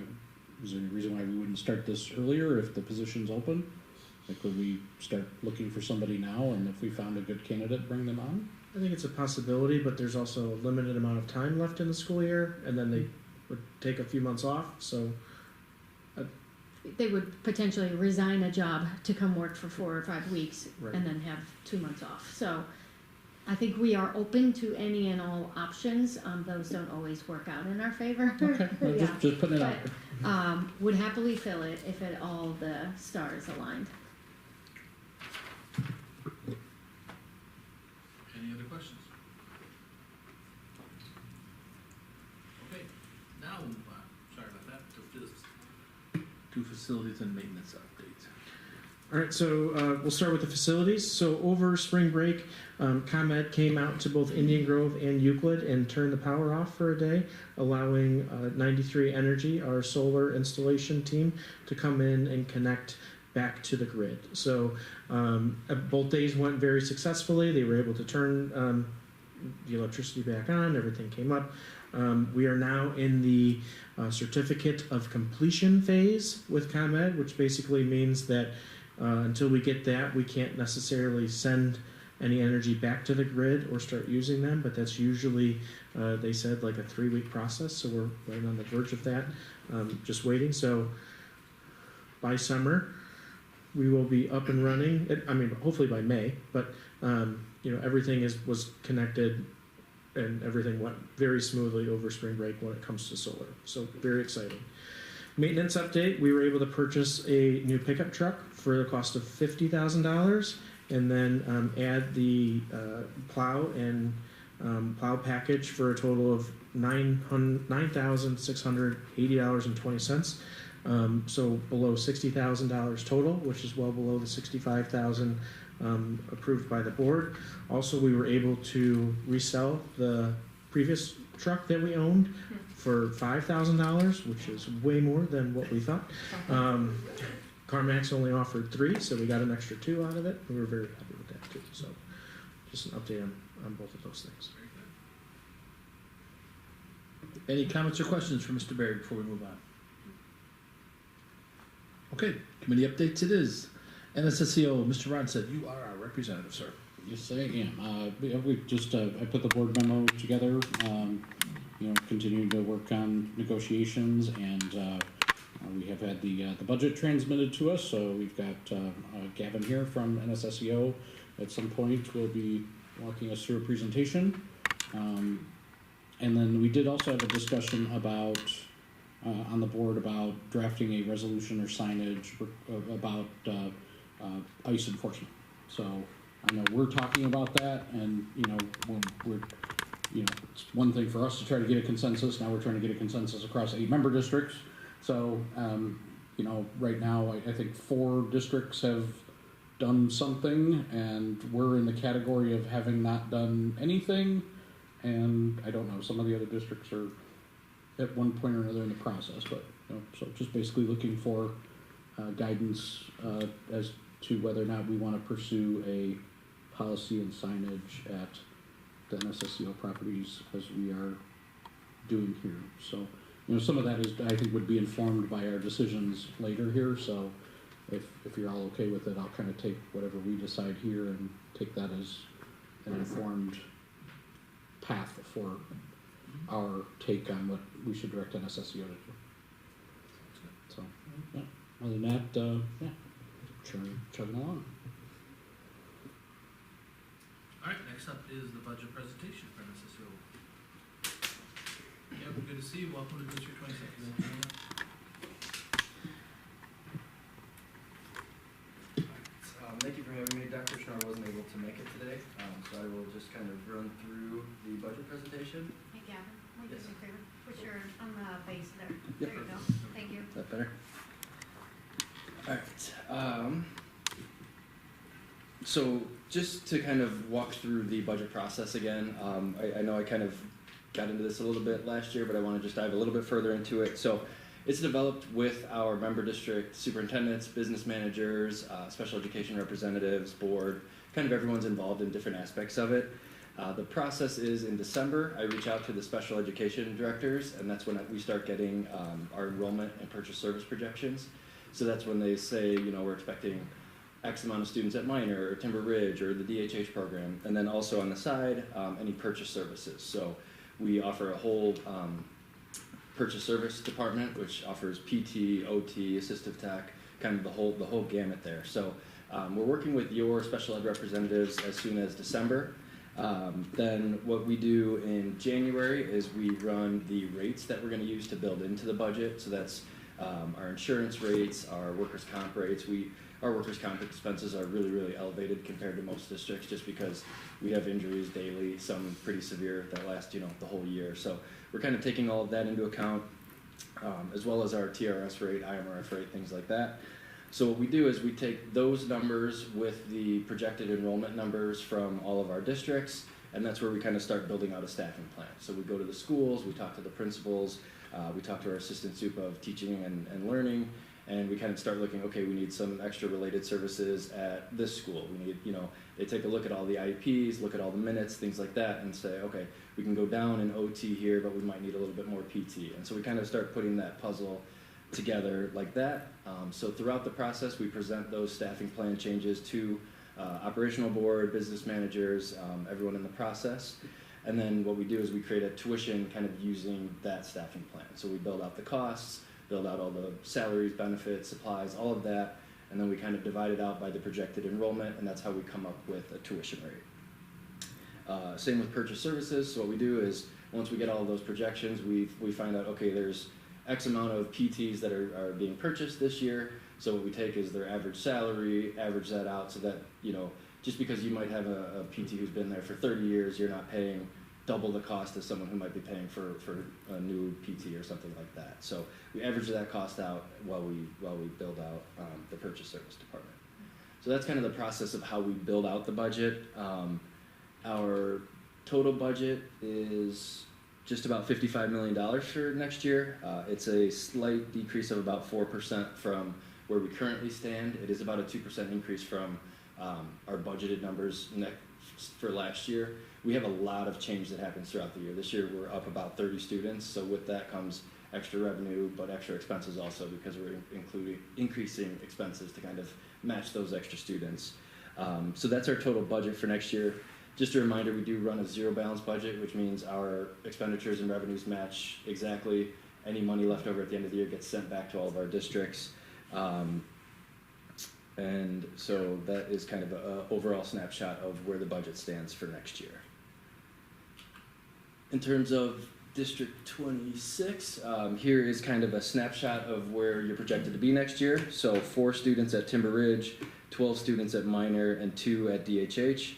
is there any reason why we wouldn't start this earlier if the position's open? Would we start looking for somebody now, and if we found a good candidate, bring them on? I think it's a possibility, but there's also a limited amount of time left in the school year, and then they would take a few months off, so they would potentially resign a job to come work for 4 or 5 weeks Right. and then have 2 months off. So I think we are open to any and all options. Those don't always work out in our favor. Okay, well, Yeah. just putting it out But, there. would happily fill it if it all the stars aligned. Any other questions? Okay, now we'll move on, sorry about that, to this. To facilities and maintenance updates. All right, so we'll start with the facilities. So over spring break, ComEd came out to both Indian Grove and Euclid and turned the power off for a day, allowing 93 Energy, our solar installation team, to come in and connect back to the grid. So both days went very successfully. They were able to turn the electricity back on. Everything came up. We are now in the certificate of completion phase with ComEd, which basically means that until we get that, we can't necessarily send any energy back to the grid or start using them, but that's usually, they said, like a 3-week process, so we're right on the verge of that, just waiting. So by summer, we will be up and running. I mean, hopefully by May, but everything was connected and everything went very smoothly over spring break when it comes to solar. So very exciting. Maintenance update, we were able to purchase a new pickup truck for the cost of $50,000 and then add the plow and plow package for a total of $9,680.20. So below $60,000 total, which is well below the $65,000 approved by the board. Also, we were able to resell the previous truck that we owned for $5,000, which is way more than what we thought. CarMax only offered 3, so we got an extra 2 out of it. We were very happy with that too. So just an update on both of those things. Any comments or questions for Mr. Berry before we move on? Okay, committee updates it is. NSSEO, Mr. Ron said, you are our representative, sir. Yes, I am. We just I put the board memo together. Continuing to work on negotiations, and we have had the budget transmitted to us. So we've got Gavin here from NSSEO. At some point, will be walking us through a presentation, and then we did also have a discussion about on the board about drafting a resolution or signage about ICE enforcement. So I know we're talking about that, and we're it's one thing for us to try to get a consensus. Now we're trying to get a consensus across 8 member districts. So right now I think 4 districts have done something, and we're in the category of having not done anything. And I don't know, some of the other districts are at one point or another in the process, but so just basically looking for guidance as to whether or not we want to pursue a policy and signage at the NSSEO properties as we are doing here. So some of that is, I think, would be informed by our decisions later here. So if you're all okay with it, I'll kind of take whatever we decide here and take that as an informed path for our take on what we should direct NSSEO to do. So, yeah. Other than that, chugging along. All right, next up is the budget presentation for NSSEO. Yeah, we're good to see you. Welcome to District 26. Thank you for having me. Dr. Schnar wasn't able to make it today, so I will just kind of run through the budget presentation. Hey Gavin, will you do Yes. me a favor? Put your, on the base there. Yep. There you go. Thank you. Is that better? Alright, so just to kind of walk through the budget process again, I know I kind of got into this a little bit last year, but I want to just dive a little bit further into it. So it's developed with our member district superintendents, business managers, special education representatives, board, kind of everyone's involved in different aspects of it. The process is in December, I reach out to the special education directors, and that's when we start getting our enrollment and purchase service projections. So that's when they say, we're expecting X amount of students at Minor or Timber Ridge or the DHH program, and then also on the side, any purchase services. So we offer a whole purchase service department, which offers PT, OT, assistive tech, kind of the whole gamut there. So we're working with your special ed representatives as soon as December. Then what we do in January is we run the rates that we're going to use to build into the budget. So that's our insurance rates, our workers' comp rates. Our workers' comp expenses are really, really elevated compared to most districts just because we have injuries daily, some pretty severe that last, the whole year. So we're kind of taking all of that into account, as well as our TRS rate, IMRF rate, things like that. So what we do is we take those numbers with the projected enrollment numbers from all of our districts, and that's where we kind of start building out a staffing plan. So we go to the schools, we talk to the principals, we talk to our assistant sup of teaching and learning, and we kind of start looking, okay, we need some extra related services at this school. We need, they take a look at all the IEPs, look at all the minutes, things like that, and say, okay, we can go down in OT here, but we might need a little bit more PT. And so we kind of start putting that puzzle together like that. So throughout the process, we present those staffing plan changes to operational board, business managers, everyone in the process. And then what we do is we create a tuition kind of using that staffing plan. So we build out the costs, build out all the salaries, benefits, supplies, all of that, and then we kind of divide it out by the projected enrollment, and that's how we come up with a tuition rate. Same with purchase services. So what we do is once we get all of those projections, we find out, okay, there's X amount of PTs that are being purchased this year. So what we take is their average salary, average that out so that, just because you might have a PT who's been there for 30 years, you're not paying double the cost as someone who might be paying for a new PT or something like that. So we average that cost out while we build out the purchase service department. So that's kind of the process of how we build out the budget. Our total budget is just about $55 million for next year. It's a slight decrease of about 4% from where we currently stand. It is about a 2% increase from our budgeted numbers for last year. We have a lot of change that happens throughout the year. This year we're up about 30 students, so with that comes extra revenue, but extra expenses also because we're increasing expenses to kind of match those extra students. So that's our total budget for next year. Just a reminder, we do run a zero balance budget, which means our expenditures and revenues match exactly. Any money left over at the end of the year gets sent back to all of our districts. And so that is kind of an overall snapshot of where the budget stands for next year. In terms of District 26, here is kind of a snapshot of where you're projected to be next year. So 4 students at Timber Ridge, 12 students at Minor, and 2 at DHH.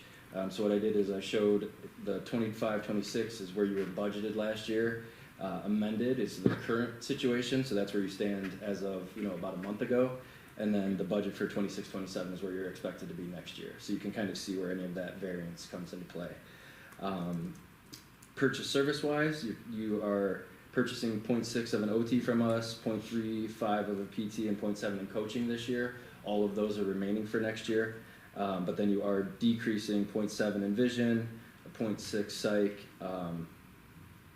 So what I did is I showed the 25-26 is where you were budgeted last year. Amended is the current situation, so that's where you stand as of about a month ago. And then the budget for 26-27 is where you're expected to be next year. So you can kind of see where any of that variance comes into play. Purchase service-wise, you are purchasing 0.6 of an OT from us, 0.35 of a PT, and 0.7 in coaching this year. All of those are remaining for next year. But then you are decreasing 0.7 in vision, a 0.6 psych, and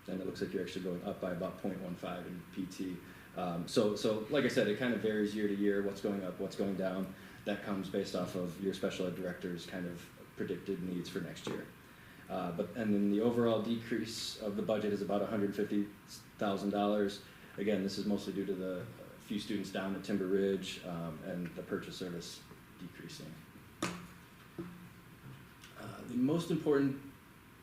it looks like you're actually going up by about 0.15 in PT. So like I said, it kind of varies year to year, what's going up, what's going down. That comes based off of your special ed director's kind of predicted needs for next year. And then the overall decrease of the budget is about $150,000. Again, this is mostly due to the few students down at Timber Ridge and the purchase service decreasing. The most important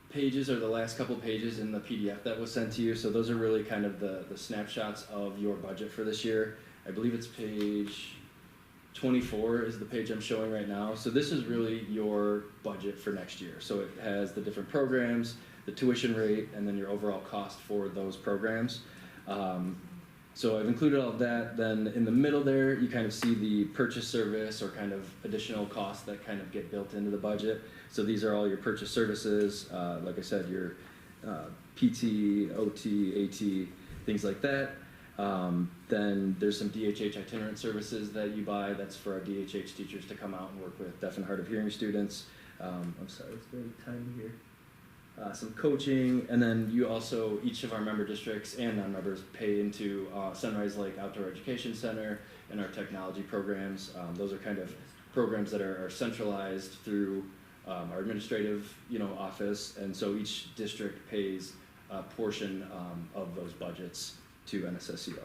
pages are the last couple pages in the PDF that was sent to you. So those are really kind of the snapshots of your budget for this year. I believe it's page 24 is the page I'm showing right now. So this is really your budget for next year. So it has the different programs, the tuition rate, and then your overall cost for those programs. So I've included all of that. Then in the middle there, you kind of see the purchase service or kind of additional costs that kind of get built into the budget. So these are all your purchase services. Like I said, your PT, OT, AT, things like that. Then there's some DHH itinerant services that you buy. That's for our DHH teachers to come out and work with deaf and hard of hearing students. I'm sorry, it's very tiny here. Some coaching, and then you also, each of our member districts and non-members pay into Sunrise Lake Outdoor Education Center and our technology programs. Those are kind of programs that are centralized through our administrative office, and so each district pays a portion of those budgets to NSSEO.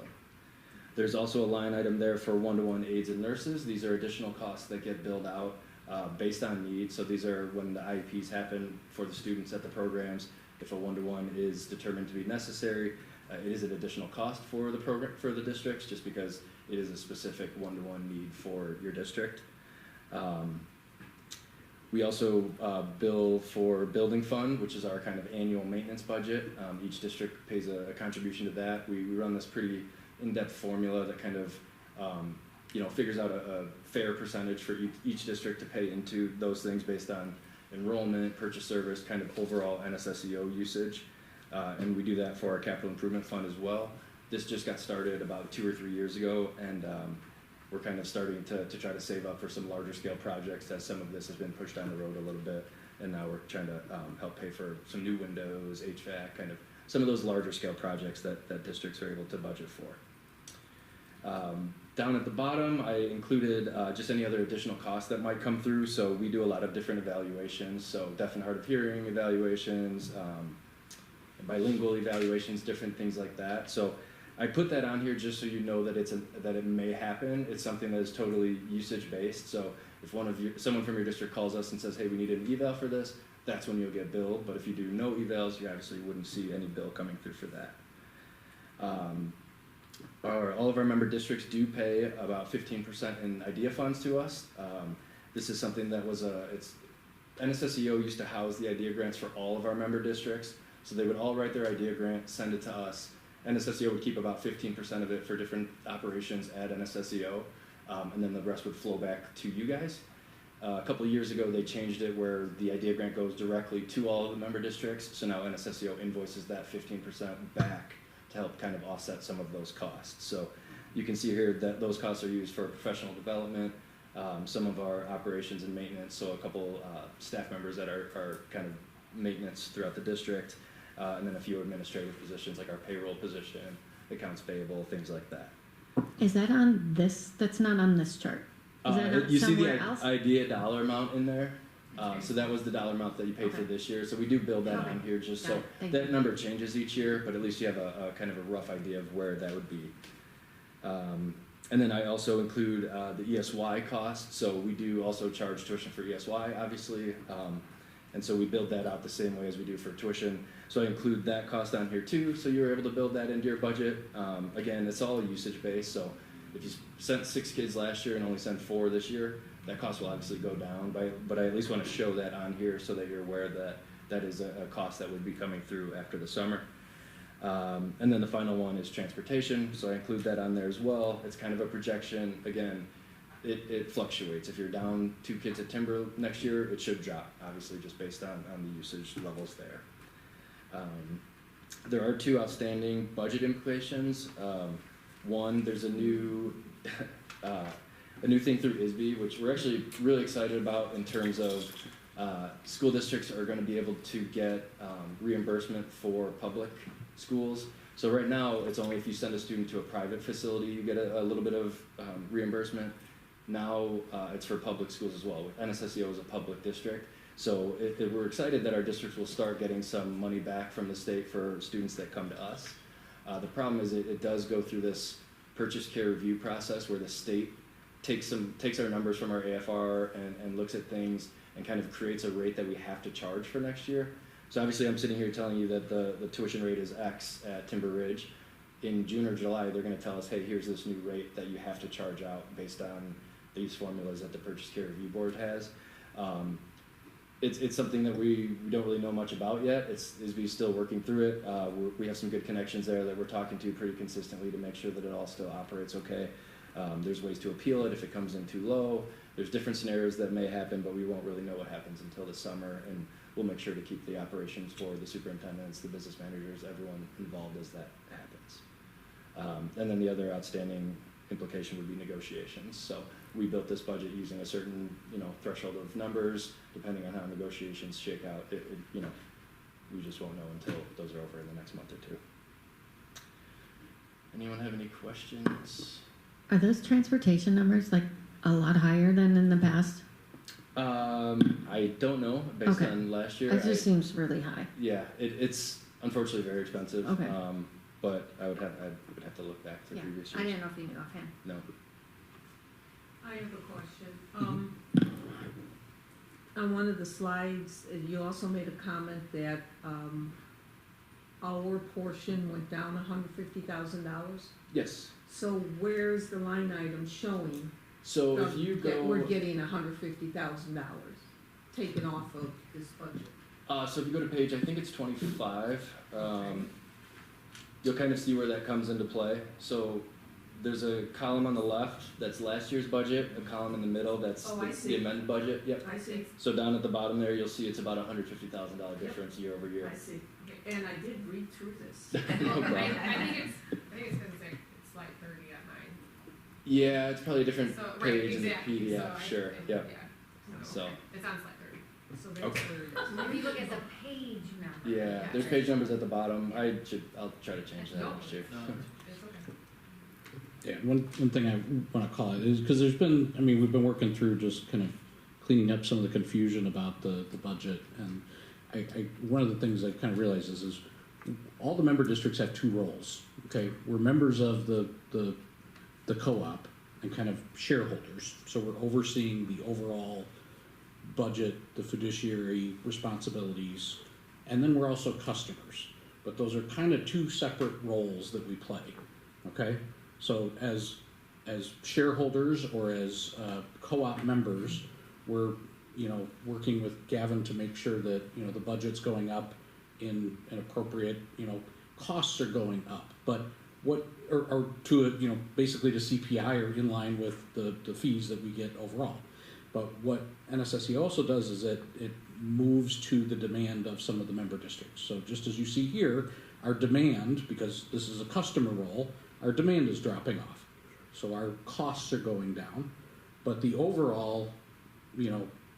There's also a line item there for one-to-one aides and nurses. These are additional costs that get billed out based on need. So these are when the IEPs happen for the students at the programs. If a one-to-one is determined to be necessary, it is an additional cost for the program, for the districts, just because it is a specific one-to-one need for your district. We also bill for building fund, which is our kind of annual maintenance budget. Each district pays a contribution to that. We run this pretty in-depth formula that kind of figures out a fair percentage for each district to pay into those things based on enrollment, purchase service, kind of overall NSSEO usage. And we do that for our capital improvement fund as well. This just got started about 2 or 3 years ago, and we're kind of starting to try to save up for some larger scale projects, as some of this has been pushed down the road a little bit, and now we're trying to help pay for some new windows, HVAC, kind of some of those larger scale projects that districts are able to budget for. Down at the bottom, I included just any other additional costs that might come through. So we do a lot of different evaluations, so deaf and hard of hearing evaluations, bilingual evaluations, different things like that. So I put that on here just so you know that that it may happen. It's something that is totally usage based. So if someone from your district calls us and says, "Hey, we need an eval for this," that's when you'll get billed. But if you do no evals, you obviously wouldn't see any bill coming through for that. All of our member districts do pay about 15% in IDEA funds to us. This is something that was NSSEO used to house the IDEA grants for all of our member districts. So they would all write their IDEA grant, send it to us. NSSEO would keep about 15% of it for different operations at NSSEO, and then the rest would flow back to you guys. A couple of years ago, they changed it where the IDEA grant goes directly to all of the member districts. So now NSSEO invoices that 15% back to help kind of offset some of those costs. So you can see here that those costs are used for professional development, some of our operations and maintenance, so a couple staff members that are kind of maintenance throughout the district, and then a few administrative positions like our payroll position, accounts payable, things like that. Is that on this? That's not on this chart. Is that not You see somewhere the else? IDEA dollar amount in there? So that was the dollar amount that you paid for this year. So we do build that on here just so that number changes each year, but at least you have a kind of a rough idea of where that would be. And then I also include the ESY cost. So we do also charge tuition for ESY, obviously. And so we build that out the same way as we do for tuition. So I include that cost on here too, so you're able to build that into your budget. Again, it's all usage based, so if you sent 6 kids last year and only sent 4 this year, that cost will obviously go down, but I at least want to show that on here so that you're aware that that is a cost that would be coming through after the summer. And then the final one is transportation, so I include that on there as well. It's kind of a projection. Again, it fluctuates. If you're down 2 kids at Timber next year, it should drop, obviously, just based on the usage levels there. There are 2 outstanding budget implications. One, there's a new thing through ISB, which we're actually really excited about in terms of school districts are going to be able to get reimbursement for public schools. So right now, it's only if you send a student to a private facility, you get a little bit of reimbursement. Now it's for public schools as well. NSSEO is a public district. So we're excited that our districts will start getting some money back from the state for students that come to us. The problem is it does go through this purchase care review process where the state takes our numbers from our AFR and looks at things and kind of creates a rate that we have to charge for next year. So obviously I'm sitting here telling you that the tuition rate is X at Timber Ridge. In June or July, they're going to tell us, hey, here's this new rate that you have to charge out based on these formulas that the Purchase Care Review Board has. It's something that we don't really know much about yet. ISB's still working through it. We have some good connections there that we're talking to pretty consistently to make sure that it all still operates okay. There's ways to appeal it if it comes in too low. There's different scenarios that may happen, but we won't really know what happens until the summer, and we'll make sure to keep the operations for the superintendents, the business managers, everyone involved as that happens. And then the other outstanding implication would be negotiations. So we built this budget using a certain threshold of numbers. Depending on how negotiations shake out, we just won't know until those are over in the next month or 2. Anyone have any questions? Are those transportation numbers like a lot higher than in the past? I don't know based on last year. It just seems really high. Yeah, it's unfortunately very expensive. Okay. but I would have to look back to Yeah, previous I years. didn't know if you knew offhand. No. I have a question. On one of the slides, you also made a comment that, our portion went down $150,000. Yes. So where's the line item showing So if you that go, we're getting $150,000 taken off of this budget? so if you go to page, I think it's 25, you'll kind of see where that comes into play. So there's a column on the left that's last year's budget, a column in the middle that's Oh, I the see. amended budget. Yep. I see, So down at the bottom there, you'll see it's about $150,000 difference year over year. I see. And I did read through this. No problem. I think it's gonna say it's like 30 at mine. Yeah, it's probably a different So, right, page in the exactly. PDF, So I- sure, yeah. So, It's on slide 30. So that's Okay. where it is. If you look at the page number. yeah, there's page numbers at the bottom. I'll try to change that No. next year. It's okay. Yeah, one thing I want to call it is because there's been, I mean, we've been working through just kind of cleaning up some of the confusion about the budget, and one of the things I kind of realized is all the member districts have two roles. Okay, we're members of the co-op and kind of shareholders, so we're overseeing the overall budget, the fiduciary responsibilities, and then we're also customers. But those are kind of two separate roles that we play. Okay, so as shareholders or as co-op members, we're working with Gavin to make sure that the budget's going up in an appropriate, costs are going up, but what or to basically to CPI or in line with the fees that we get overall. But what NSSE also does is it moves to the demand of some of the member districts. So just as you see here, our demand, because this is a customer role, our demand is dropping off. So our costs are going down, but the overall,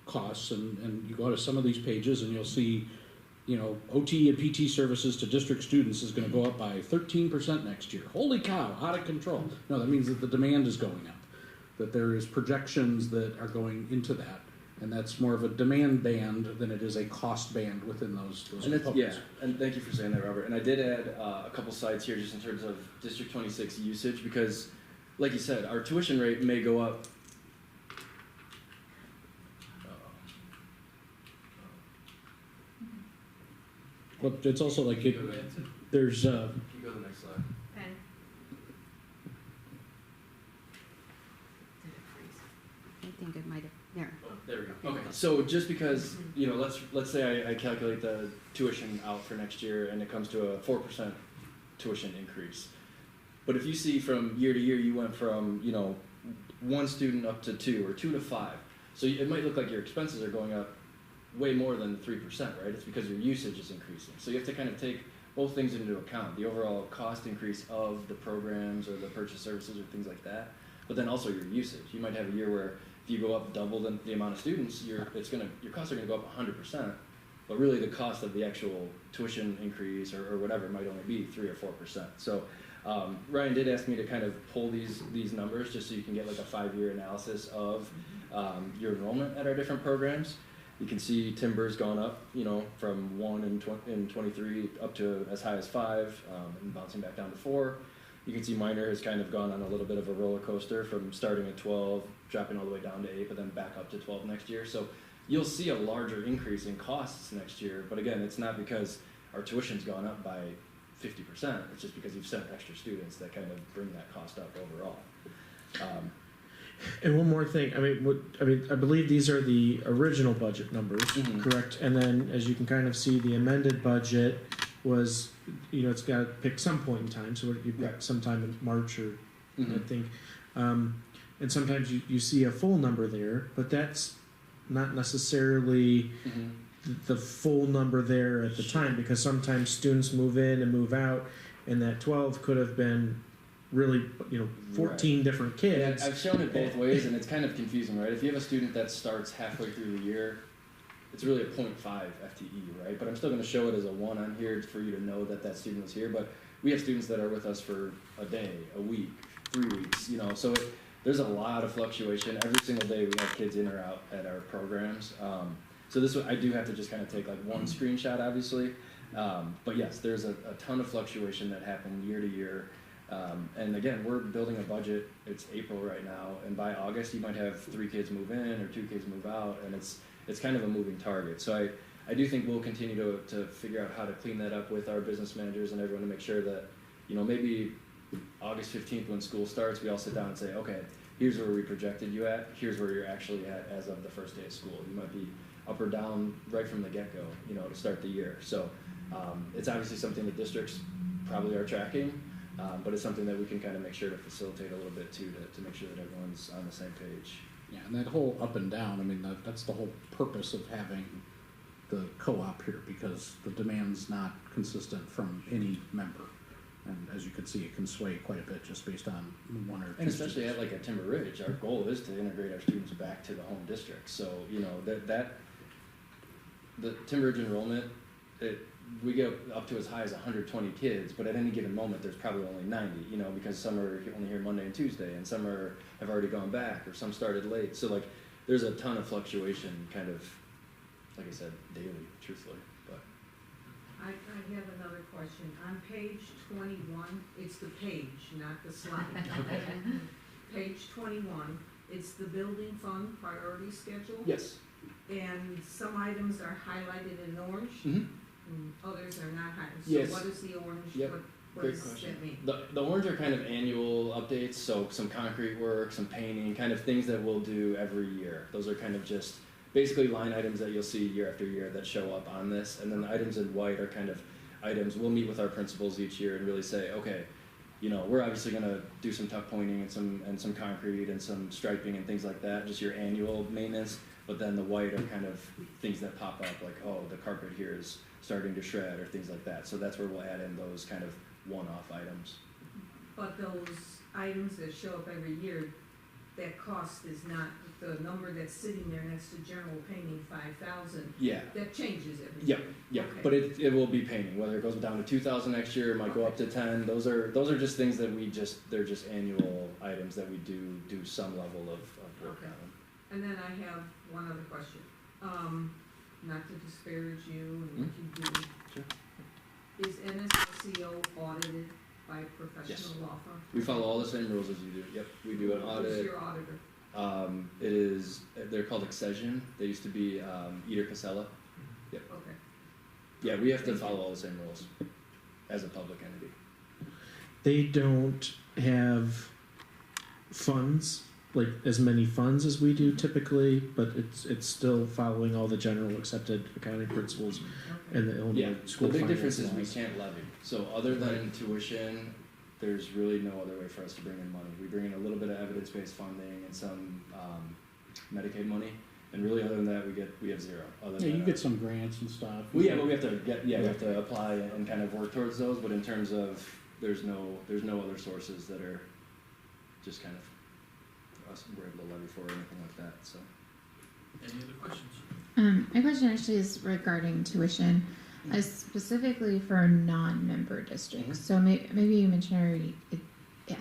costs, and you go to some of these pages and you'll see, OT and PT services to district students is going to go up by 13% next year. Holy cow, out of control. No, that means that the demand is going up, that there is projections that are going into that, and that's more of a demand band than it is a cost band within those And that's, yeah, components. and thank you for saying that, Robert. And I did add a couple slides here just in terms of District 26 usage, because, like you said, our tuition rate may go up. But it's also like there's Can you go to the next slide? Pen. I think it might have, there. Oh, there we go. Okay, so just because, let's say I calculate the tuition out for next year and it comes to a 4% tuition increase. But if you see from year to year, you went from, one student up to two or 2 to 5. So it might look like your expenses are going up way more than 3%, right? It's because your usage is increasing. So you have to kind of take both things into account, the overall cost increase of the programs or the purchase services or things like that, but then also your usage. You might have a year where if you go up double the amount of students, your costs are gonna go up 100%, but really the cost of the actual tuition increase or whatever might only be 3 or 4%. So Ryan did ask me to kind of pull these numbers just so you can get like a 5-year analysis of your enrollment at our different programs. You can see Timber's gone up, from 1 in 23 up to as high as 5, and bouncing back down to 4. You can see Minor has kind of gone on a little bit of a roller coaster from starting at 12, dropping all the way down to 8, but then back up to 12 next year. So you'll see a larger increase in costs next year, but again, it's not because our tuition's gone up by 50%. It's just because you've sent extra students that kind of bring that cost up overall. And one more thing, I believe these are the original budget numbers, Mhm. correct? And then, as you can kind of see, the amended budget was, it's got to pick some point in time. So you've got sometime in March or I think, and sometimes you see a full number there, but that's not necessarily the full number there at the time, because sometimes students move in and move out, and that 12 could have been really 14 different kids. Yeah, I've shown it both ways, and it's kind of confusing, right? If you have a student that starts halfway through the year, it's really a 0.5 FTE, right? But I'm still going to show it as a 1 on here for you to know that student was here. But we have students that are with us for a day, a week, 3 weeks, so there's a lot of fluctuation. Every single day we have kids in or out at our programs. So this one, I do have to just kind of take like one screenshot, obviously. But yes, there's a ton of fluctuation that happened year to year. And again, we're building a budget. It's April right now, and by August you might have 3 kids move in or 2 kids move out, and it's kind of a moving target. So I do think we'll continue to figure out how to clean that up with our business managers and everyone to make sure that, maybe August 15th when school starts, we all sit down and say, okay, here's where we projected you at, here's where you're actually at as of the first day of school. You might be up or down right from the get-go, to start the year. So it's obviously something that districts probably are tracking, but it's something that we can kind of make sure to facilitate a little bit too, to make sure that everyone's on the same page. Yeah, and that whole up and down, I mean, that's the whole purpose of having the co-op here, because the demand's not consistent from any member. And as you can see, it can sway quite a bit just based on 1 or 2 And especially students. at like a Timber Ridge, our goal is to integrate our students back to the home district. So, the Timber Ridge enrollment, we get up to as high as 120 kids, but at any given moment, there's probably only 90, because some are only here Monday and Tuesday, and some have already gone back, or some started late. So, there's a ton of fluctuation, kind of, like I said, daily, truthfully. But I have another question. On page 21, it's the page, not the slide. Okay. Page 21, it's the building fund priority schedule. Yes. And some items are highlighted in orange, Mm-hmm. and others are not highlighted. Yes. So what is the orange? Yep. What Great does question. that mean? The orange are kind of annual updates, so some concrete work, some painting, kind of things that we'll do every year. Those are kind of just basically line items that you'll see year after year that show up on this. And then the items in white are kind of items, we'll meet with our principals each year and really say, okay, we're obviously gonna do some tuck pointing and some concrete and some striping and things like that, just your annual maintenance. But then the white are kind of things that pop up, like, oh, the carpet here is starting to shred or things like that. So that's where we'll add in those kind of one-off items. But those items that show up every year, that cost is not the number that's sitting there next to general painting, 5,000. Yeah. That changes every year. Yep. Okay. But it will be painting, whether it goes down to 2,000 next year, it might go up to 10. Those are just things that they're just annual items that we do some level of work Okay. on. And then I have one other question. Not to disparage you and what you do. Sure. Is NSSCO audited by a professional Yes. law firm? We follow all the same rules as you do. Yep, we do an audit. Who's your auditor? They're called Excision. They used to be Eater Casella. Yep. Okay. Yeah, we have to follow all the same rules as a public entity. They don't have funds, like as many funds as we do typically, but it's still following all the general accepted accounting principles and the Illinois school the big finance difference is we laws. can't levy. So other than tuition, there's really no other way for us to bring in money. We bring in a little bit of evidence-based funding and some Medicaid money, and really other than that, we have zero. Other Yeah, than you get some grants and stuff. Well, yeah, but we have to we have to apply and kind of work towards those. But in terms of there's no other sources that are just kind of us we're able to levy for or anything like that. So, Any other questions? My question actually is regarding tuition, specifically for non-member districts. So maybe you mentioned already,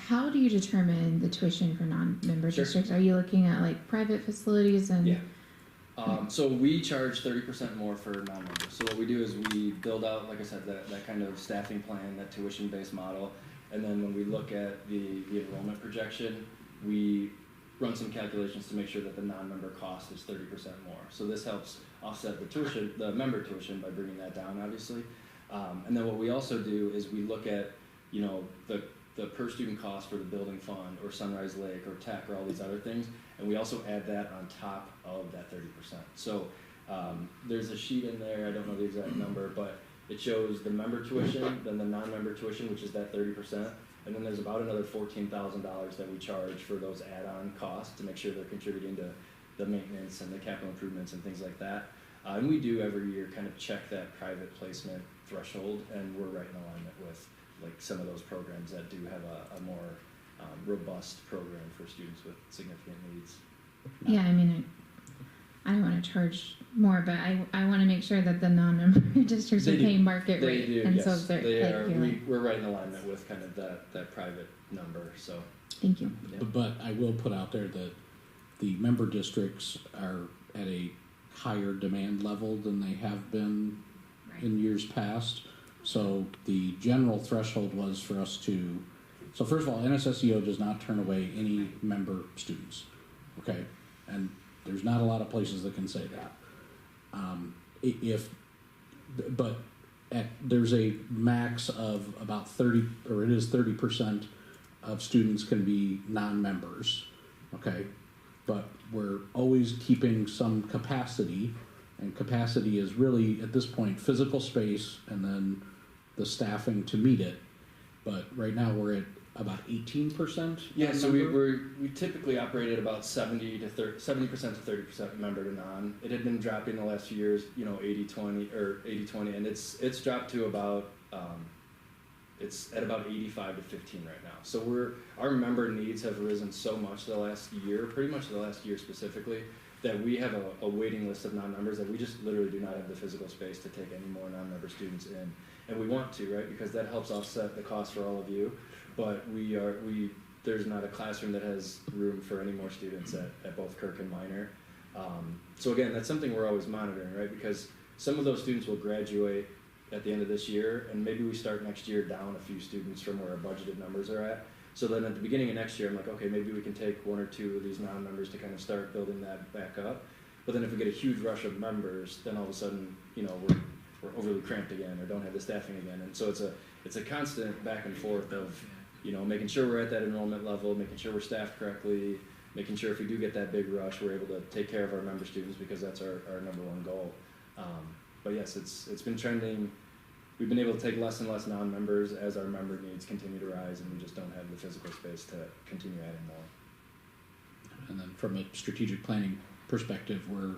how do you determine the tuition for non-member Sure. districts? Are you looking at like private facilities and? yeah. So we charge 30% more for non-members. So what we do is we build out, like I said, that kind of staffing plan, that tuition-based model, and then when we look at the enrollment projection, we run some calculations to make sure that the non-member cost is 30% more. So this helps offset the member tuition by bringing that down, obviously. And then what we also do is we look at, the per student cost for the building fund or Sunrise Lake or tech or all these other things, and we also add that on top of that 30%. So there's a sheet in there, I don't know the exact number, but it shows the member tuition, then the non-member tuition, which is that 30%, and then there's about another $14,000 that we charge for those add-on costs to make sure they're contributing to the maintenance and the capital improvements and things like that. And we do every year kind of check that private placement threshold, and we're right in alignment with like some of those programs that do have a more robust program for students with significant needs. Yeah, I mean, I don't want to charge more, but I want to make sure that the non-member districts are paying market rate. They do, and yes. so if they're, They like, are. you're like, We're right in alignment with kind of that private number. So. thank you. Yeah. But I will put out there that the member districts are at a higher demand level than they have been in years past. So the general threshold was for us to, so first of all, NSSEO does not turn away any member students, okay? And there's not a lot of places that can say that. There's a max of about 30, or it is 30% of students can be non-members, okay? But we're always keeping some capacity, and capacity is really, at this point, physical space and then the staffing to meet it. But right now, we're at about 18%. Yeah, so we typically operate at about 70% to 30% member to non. It had been dropping the last few years, 80-20 or 80-20, and it's dropped to about it's at about 85 to 15 right now. So our member needs have risen so much the last year, pretty much the last year specifically, that we have a waiting list of non-members that we just literally do not have the physical space to take any more non-member students in. And we want to, right? Because that helps offset the cost for all of you. But there's not a classroom that has room for any more students at both Kirk and Minor. So again, that's something we're always monitoring, right? Because some of those students will graduate at the end of this year, and maybe we start next year down a few students from where our budgeted numbers are at. So then at the beginning of next year, I'm like, okay, maybe we can take one or two of these non-members to kind of start building that back up. But then if we get a huge rush of members, then all of a sudden, we're overly cramped again or don't have the staffing again. And so it's a constant back and forth of, making sure we're at that enrollment level, making sure we're staffed correctly, making sure if we do get that big rush, we're able to take care of our member students because that's our number one goal. But yes, it's been trending. We've been able to take less and less non-members as our member needs continue to rise, and we just don't have the physical space to continue adding more. And then from a strategic planning perspective, we're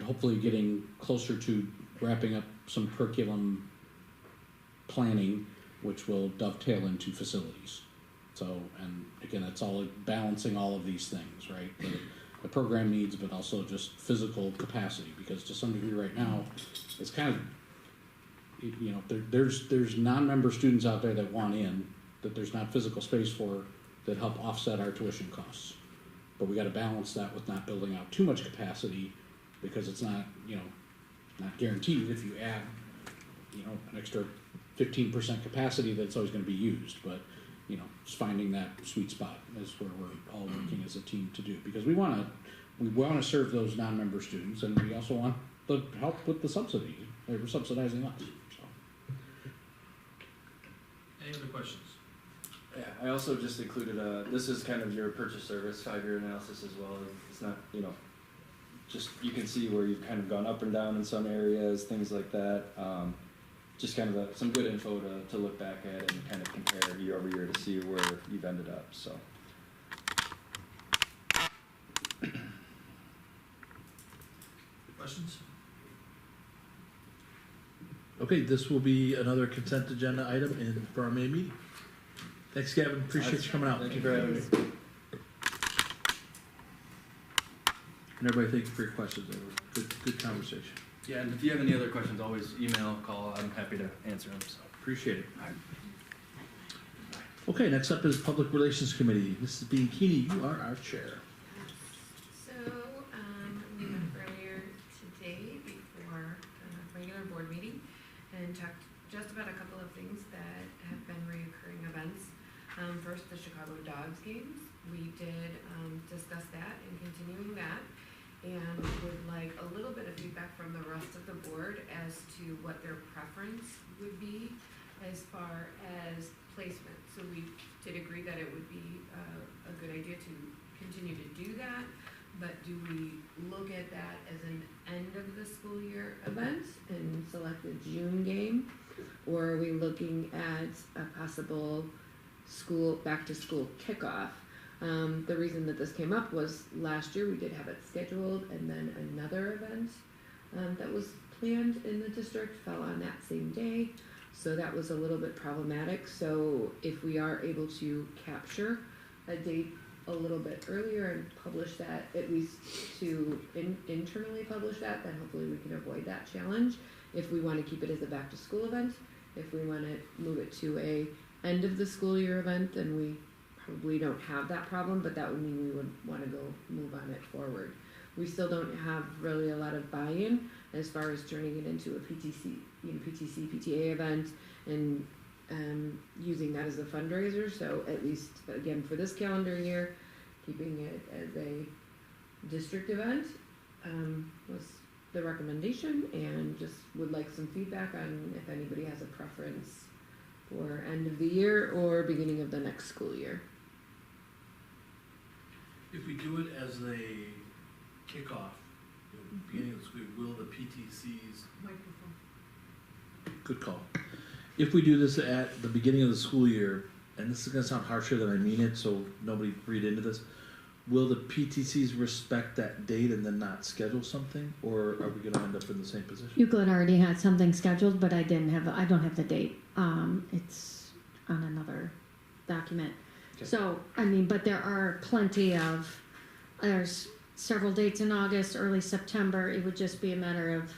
hopefully getting closer to wrapping up some curriculum planning, which will dovetail into facilities. So, and again, it's all balancing all of these things, right? The program needs, but also just physical capacity, because to some degree right now, it's kind of, there's non-member students out there that want in, that there's not physical space for, that help offset our tuition costs. But we got to balance that with not building out too much capacity, because it's not, not guaranteed. If you add, an extra 15% capacity, that's always going to be used. But, just finding that sweet spot is where we're all working as a team to do, because we want to serve those non-member students, and we also want the help with the subsidy. We're subsidizing us. Any other questions? Yeah, I also just included this is kind of your purchase service 5-year analysis as well. It's not, just you can see where you've kind of gone up and down in some areas, things like that. Just kind of some good info to look back at and kind of compare year over year to see where you've ended up. So. Questions? Okay, this will be another consent agenda item for our May meeting. Thanks, Gavin. Appreciate you coming out. Thank you for having me. And everybody, thank you for your questions. It was good conversation. Yeah, and if you have any other questions, always email, call. I'm happy to answer them. So. Appreciate it. Okay, next up is Public Relations Committee. Mrs. Bianchini, you are our chair. So, we met earlier today before a regular board meeting and talked just about a couple of things that have been reoccurring events. First, the Chicago Dogs games. We did discuss that and continuing that, and would like a little bit of feedback from the rest of the board as to what their preference would be as far as placement. So we did agree that it would be a good idea to continue to do that, but do we look at that as an end of the school year event and select a June game? Or are we looking at a possible back to school kickoff? The reason that this came up was last year we did have it scheduled, and then another event that was planned in the district fell on that same day. So that was a little bit problematic. So if we are able to capture a date a little bit earlier and publish that, at least to internally publish that, then hopefully we can avoid that challenge. If we want to keep it as a back to school event, if we want to move it to a end of the school year event, then we probably don't have that problem, but that would mean we would want to move on it forward. We still don't have really a lot of buy-in as far as turning it into a PTC, PTA event, and using that as a fundraiser. So at least, again, for this calendar year, keeping it as a district event was the recommendation, and just would like some feedback on if anybody has a preference for end of the year or beginning of the next school year. If we do it as a kickoff, beginning of the school, will the PTCs? Good call. If we do this at the beginning of the school year, and this is gonna sound harsher than I mean it, so nobody read into this, will the PTCs respect that date and then not schedule something, or are we gonna end up in the same position? Euclid already had something scheduled, but I don't have the date. It's on another document. Okay. So, I mean, but there are there's several dates in August, early September. It would just be a matter of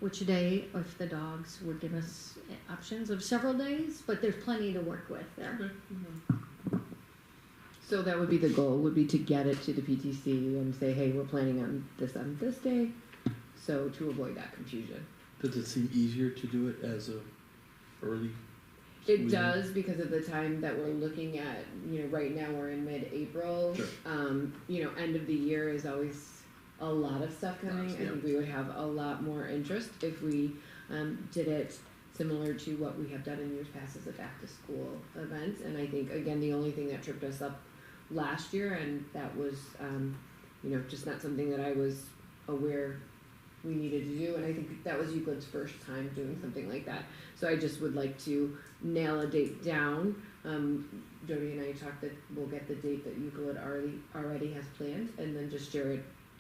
which day, if the dogs would give us options of several days, but there's plenty to work with there. So that would be the goal, would be to get it to the PTC and say, hey, we're planning on this day, so to avoid that confusion. Does it seem easier to do it as a early? It does, because of the time that we're looking at, right now we're in mid-April. Sure. End of the year is always a lot of stuff coming. I think we would have a lot more interest if we did it similar to what we have done in years past as a back-to-school event. And I think, again, the only thing that tripped us up last year, and that was, just not something that I was aware we needed to do, and I think that was Euclid's first time doing something like that. So I just would like to nail a date down. Jody and I talked that we'll get the date that Euclid already has planned, and then just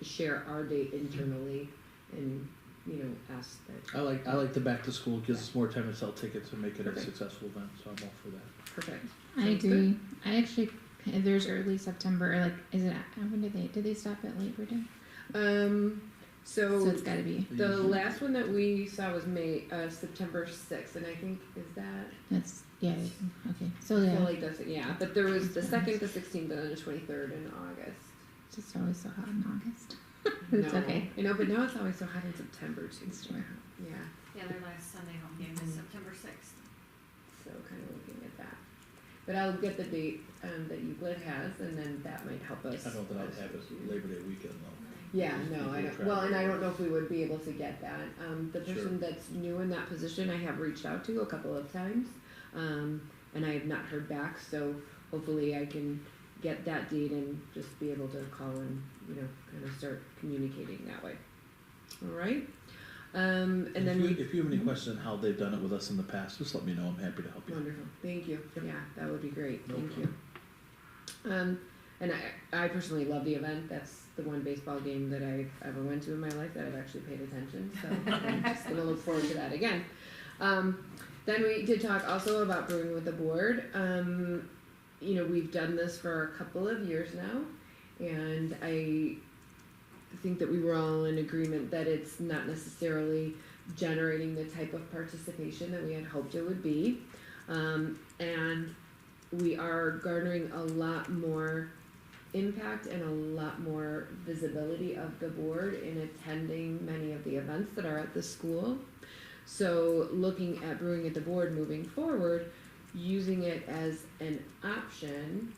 share our date internally, and ask that. I like the back to school, gives us more time to sell tickets and make it Perfect. a successful event, so I'm all for that. Perfect. I Sounds agree. good. I actually, there's early September, like, is it, when did they stop at Labor Day? So it's gotta be. The last one that we saw was September 6th, and I think, is that? That's, yeah, okay, so I yeah. feel like that's, yeah, but there was the 2nd, the 16th, and then the 23rd in August. It's just always so hot in August. It's No, okay. but now it's always so hot in September too. It's true. Yeah, Yeah, their last Sunday home game is September 6th. so kind of looking at that. But I'll get the date that Euclid has, and then that might help us. I don't think I'd have it Labor Day weekend though. Yeah, no, I don't, well, and I don't know if we would be able to get that. The person that's new in that position, I have reached out to a couple of times, and I have not heard back, so hopefully I can get that date and just be able to call and, kind of start communicating that way. All right? And then If you have any questions on how they've done it with us in the past, just let me know, I'm happy to help you. Wonderful, thank you. Yeah, that would be great, thank you. And I personally love the event. That's the one baseball game that I ever went to in my life that I've actually paid attention, so I'm just gonna look forward to that again. Then we did talk also about brewing with the board. We've done this for a couple of years now, and I think that we were all in agreement that it's not necessarily generating the type of participation that we had hoped it would be. And we are garnering a lot more impact and a lot more visibility of the board in attending many of the events that are at the school. So looking at brewing at the board moving forward, using it as an option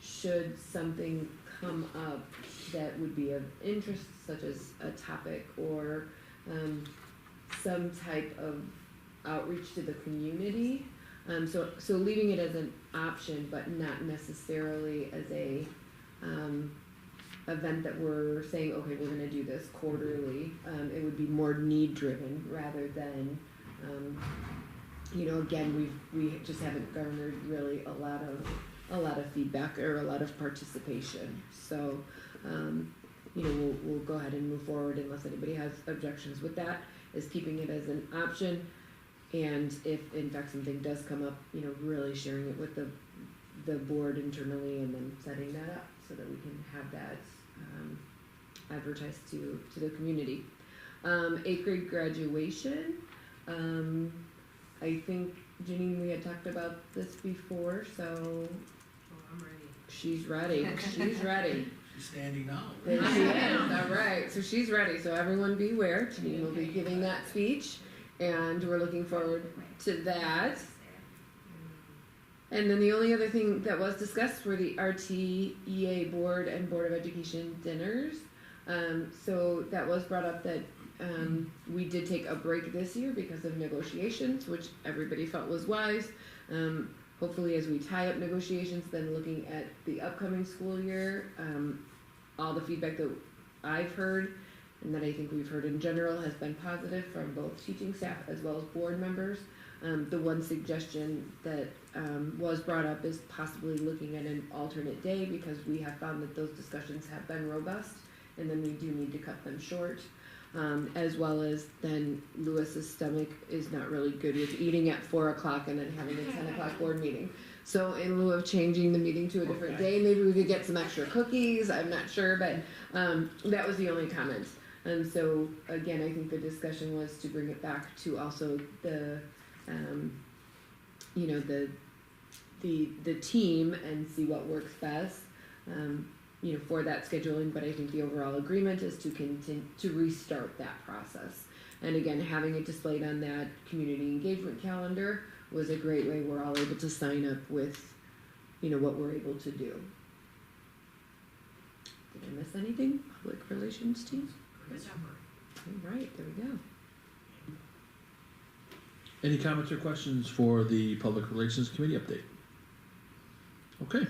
should something come up that would be of interest, such as a topic or some type of outreach to the community. So leaving it as an option, but not necessarily as a event that we're saying, okay, we're gonna do this quarterly. It would be more need driven rather than, again, we just haven't garnered really a lot of feedback or a lot of participation. So, we'll go ahead and move forward unless anybody has objections with that, is keeping it as an option. And if in fact something does come up, really sharing it with the board internally and then setting that up so that we can have that advertised to the community. 8th grade graduation. I think, Janine, we had talked about this before, so. Oh, I'm ready. She's ready, she's ready. She's standing now. There she is, all right, so she's ready, so everyone beware, Janine will be giving that speech, and we're looking forward to that. And then the only other thing that was discussed were the RTEA Board and Board of Education dinners. So that was brought up that we did take a break this year because of negotiations, which everybody felt was wise. Hopefully as we tie up negotiations, then looking at the upcoming school year, all the feedback that I've heard and that I think we've heard in general has been positive from both teaching staff as well as board members. The one suggestion that was brought up is possibly looking at an alternate day because we have found that those discussions have been robust and then we do need to cut them short. As well as then Lewis's stomach is not really good with eating at 4 o'clock and then having a 10 o'clock board meeting. So in lieu of changing the meeting to a different day, maybe we could get some extra cookies, I'm not sure, but that was the only comment. So again, I think the discussion was to bring it back to also the the team and see what works best, for that scheduling. But I think the overall agreement is to continue to restart that process. And again, having it displayed on that community engagement calendar was a great way. We're all able to sign up with, what we're able to do. Did I miss anything? Public relations team? All right, there we go. Any comments or questions for the Public Relations Committee update? Okay.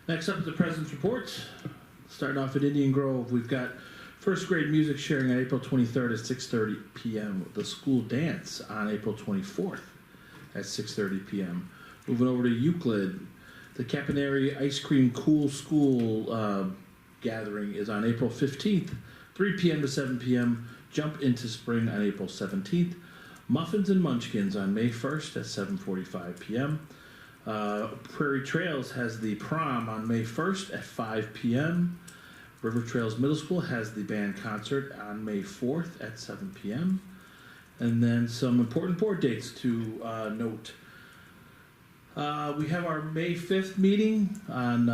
Next up is the President's Report. Starting off at Indian Grove, we've got first grade music sharing on April 23rd at 6:30 p.m. The school dance on April 24th at 6:30 p.m. Moving over to Euclid, the Caponari Ice Cream Cool School gathering is on April 15th, 3 p.m. to 7 p.m. Jump into Spring on April 17th. Muffins and Munchkins on May 1st at 7:45 p.m. Prairie Trails has the prom on May 1st at 5 p.m. River Trails Middle School has the band concert on May 4th at 7 p.m. And then some important board dates to note. We have our May 5th meeting on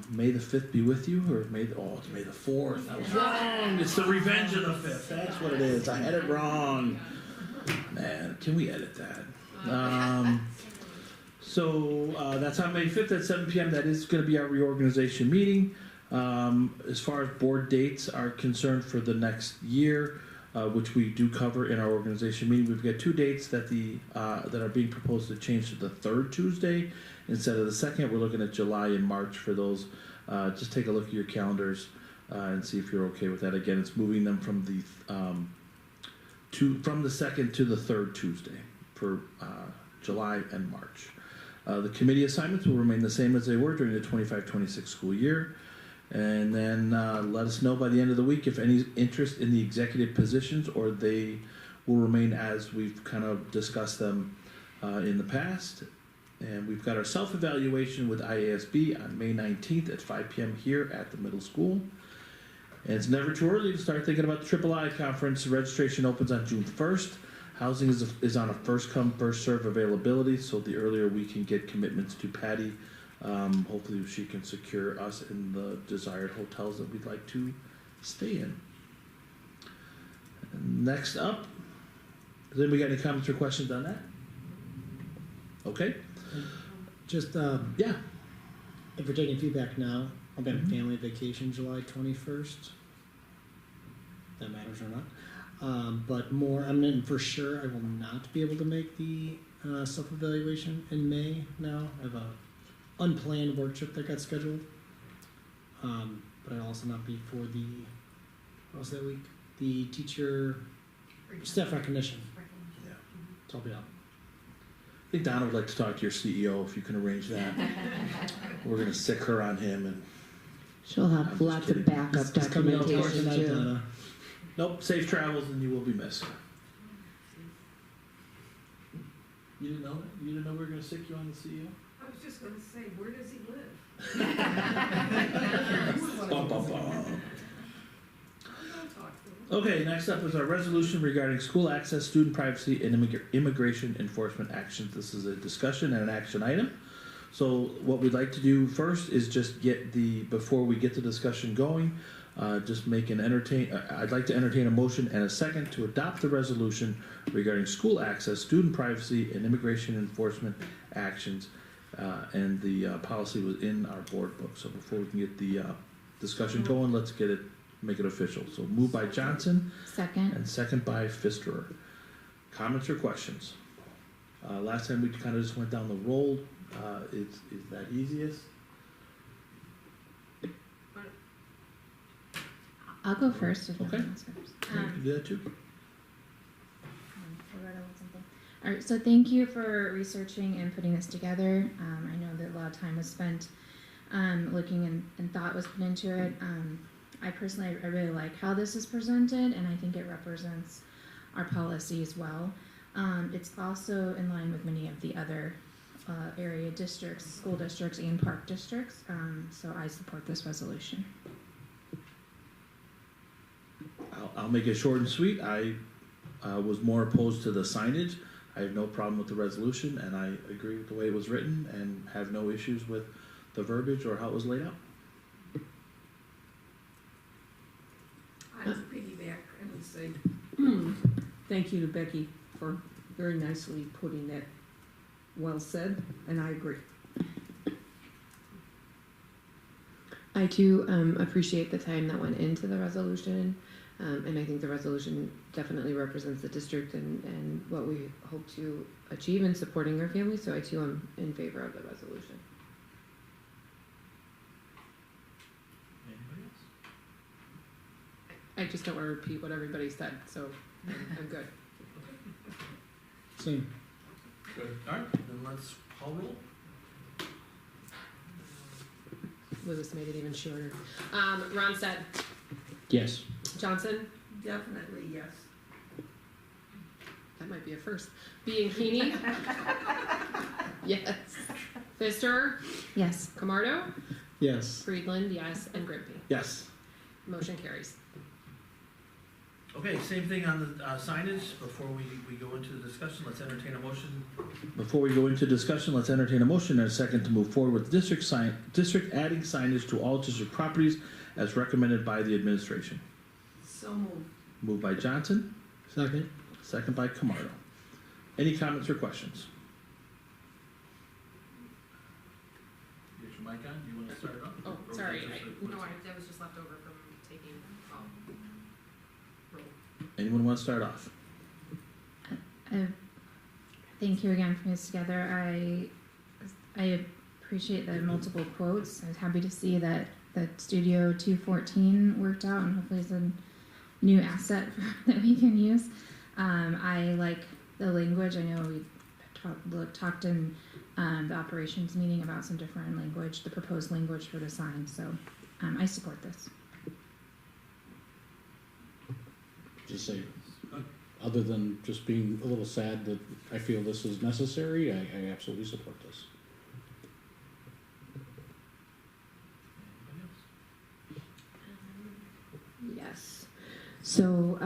May the 5th be with you, or it's May the 4th. I was wrong. It's the Revenge of the 5th. That's what it is. I had it wrong. Man, can we edit that? So that's on May 5th at 7 p.m. That is going to be our reorganization meeting. As far as board dates are concerned for the next year, which we do cover in our organization meeting, we've got two dates that that are being proposed to change to the third Tuesday instead of the second. We're looking at July and March for those. Just take a look at your calendars and see if you're okay with that. Again, it's moving them from the second to the third Tuesday for July and March. The committee assignments will remain the same as they were during the 25-26 school year. And then let us know by the end of the week if any interest in the executive positions, or they will remain as we've kind of discussed them in the past. And we've got our self-evaluation with IASB on May 19th at 5 p.m. here at the middle school. And it's never too early to start thinking about the Triple I Conference. Registration opens on June 1st. Housing is on a first-come, first-served availability, so the earlier we can get commitments to Patty, hopefully she can secure us in the desired hotels that we'd like to stay in. And next up, has anybody got any comments or questions on that? Okay. Just, yeah. If we're taking feedback now, I'll be on family vacation July 21st. That matters or not. But I'm for sure I will not be able to make the self-evaluation in May now. I have a unplanned work trip that got scheduled. But I'll also not be for what was that week? The teacher staff recognition. Yeah. So I'll be out. I think Donna would like to talk to your CEO if you can arrange that. We're going to sick her on him. And she'll have lots of backup documentation too. Nope, safe travels and you will be missed. You didn't know that? You didn't know we were going to sick you on the CEO? I was just gonna say, where does he live? Bum, bum, bum. Okay, next up is our resolution regarding school access, student privacy, and immigration enforcement actions. This is a discussion and an action item. So what we'd like to do first is just get before we get the discussion going, just I'd like to entertain a motion and a second to adopt the resolution regarding school access, student privacy, and immigration enforcement actions. And the policy was in our board book. So before we can get the discussion going, let's make it official. So moved by Johnson. Second. And second by Pfisterer. Comments or questions? Last time we kind of just went down the roll. Is that easiest? I'll go first. If Okay. no one else goes. You can do that too. I wrote on something. All right, so thank you for researching and putting this together. I know that a lot of time was spent looking and thought was put into it. I personally, I really like how this is presented, and I think it represents our policy as well. It's also in line with many of the other area districts, school districts, and park districts. So I support this resolution. I'll make it short and sweet. I was more opposed to the signage. I have no problem with the resolution, and I agree with the way it was written and have no issues with the verbiage or how it was laid out. I'll piggyback and say, thank you to Becky for very nicely putting that. Well said, and I agree. I too appreciate the time that went into the resolution, and I think the resolution definitely represents the district and what we hope to achieve in supporting our families, so I too am in favor of the resolution. Anybody else? I just don't want to repeat what everybody said, so I'm good. Same. Good. All right, then let's call roll. Lewis made it even shorter. Ronstadt, Yes. Johnson, Definitely yes. that might be a first. Bianchini, yes. Pfister, Yes. Camardo, Yes. Friedland, yes, and Grimpy. Yes. Motion carries. Okay, same thing on the signage. Before we go into the discussion, let's entertain a motion. Before we go into discussion, let's entertain a motion and a second to move forward with district adding signage to all district properties as recommended by the administration. So moved. Moved by Johnson, Second. second by Camardo. Any comments or questions? Get your mic on. You want to start it off? Oh, Or sorry. just- That was just left over from taking roll. Anyone want to start off? Thank you again for putting this together. I appreciate the multiple quotes. I was happy to see that Studio 214 worked out, and hopefully it's a new asset that we can use. I like the language. I know we talked in the operations meeting about some different language, the proposed language for the sign. So I support this. Just say, other than just being a little sad that I feel this is necessary, I absolutely support this. Anybody else? Yes. So,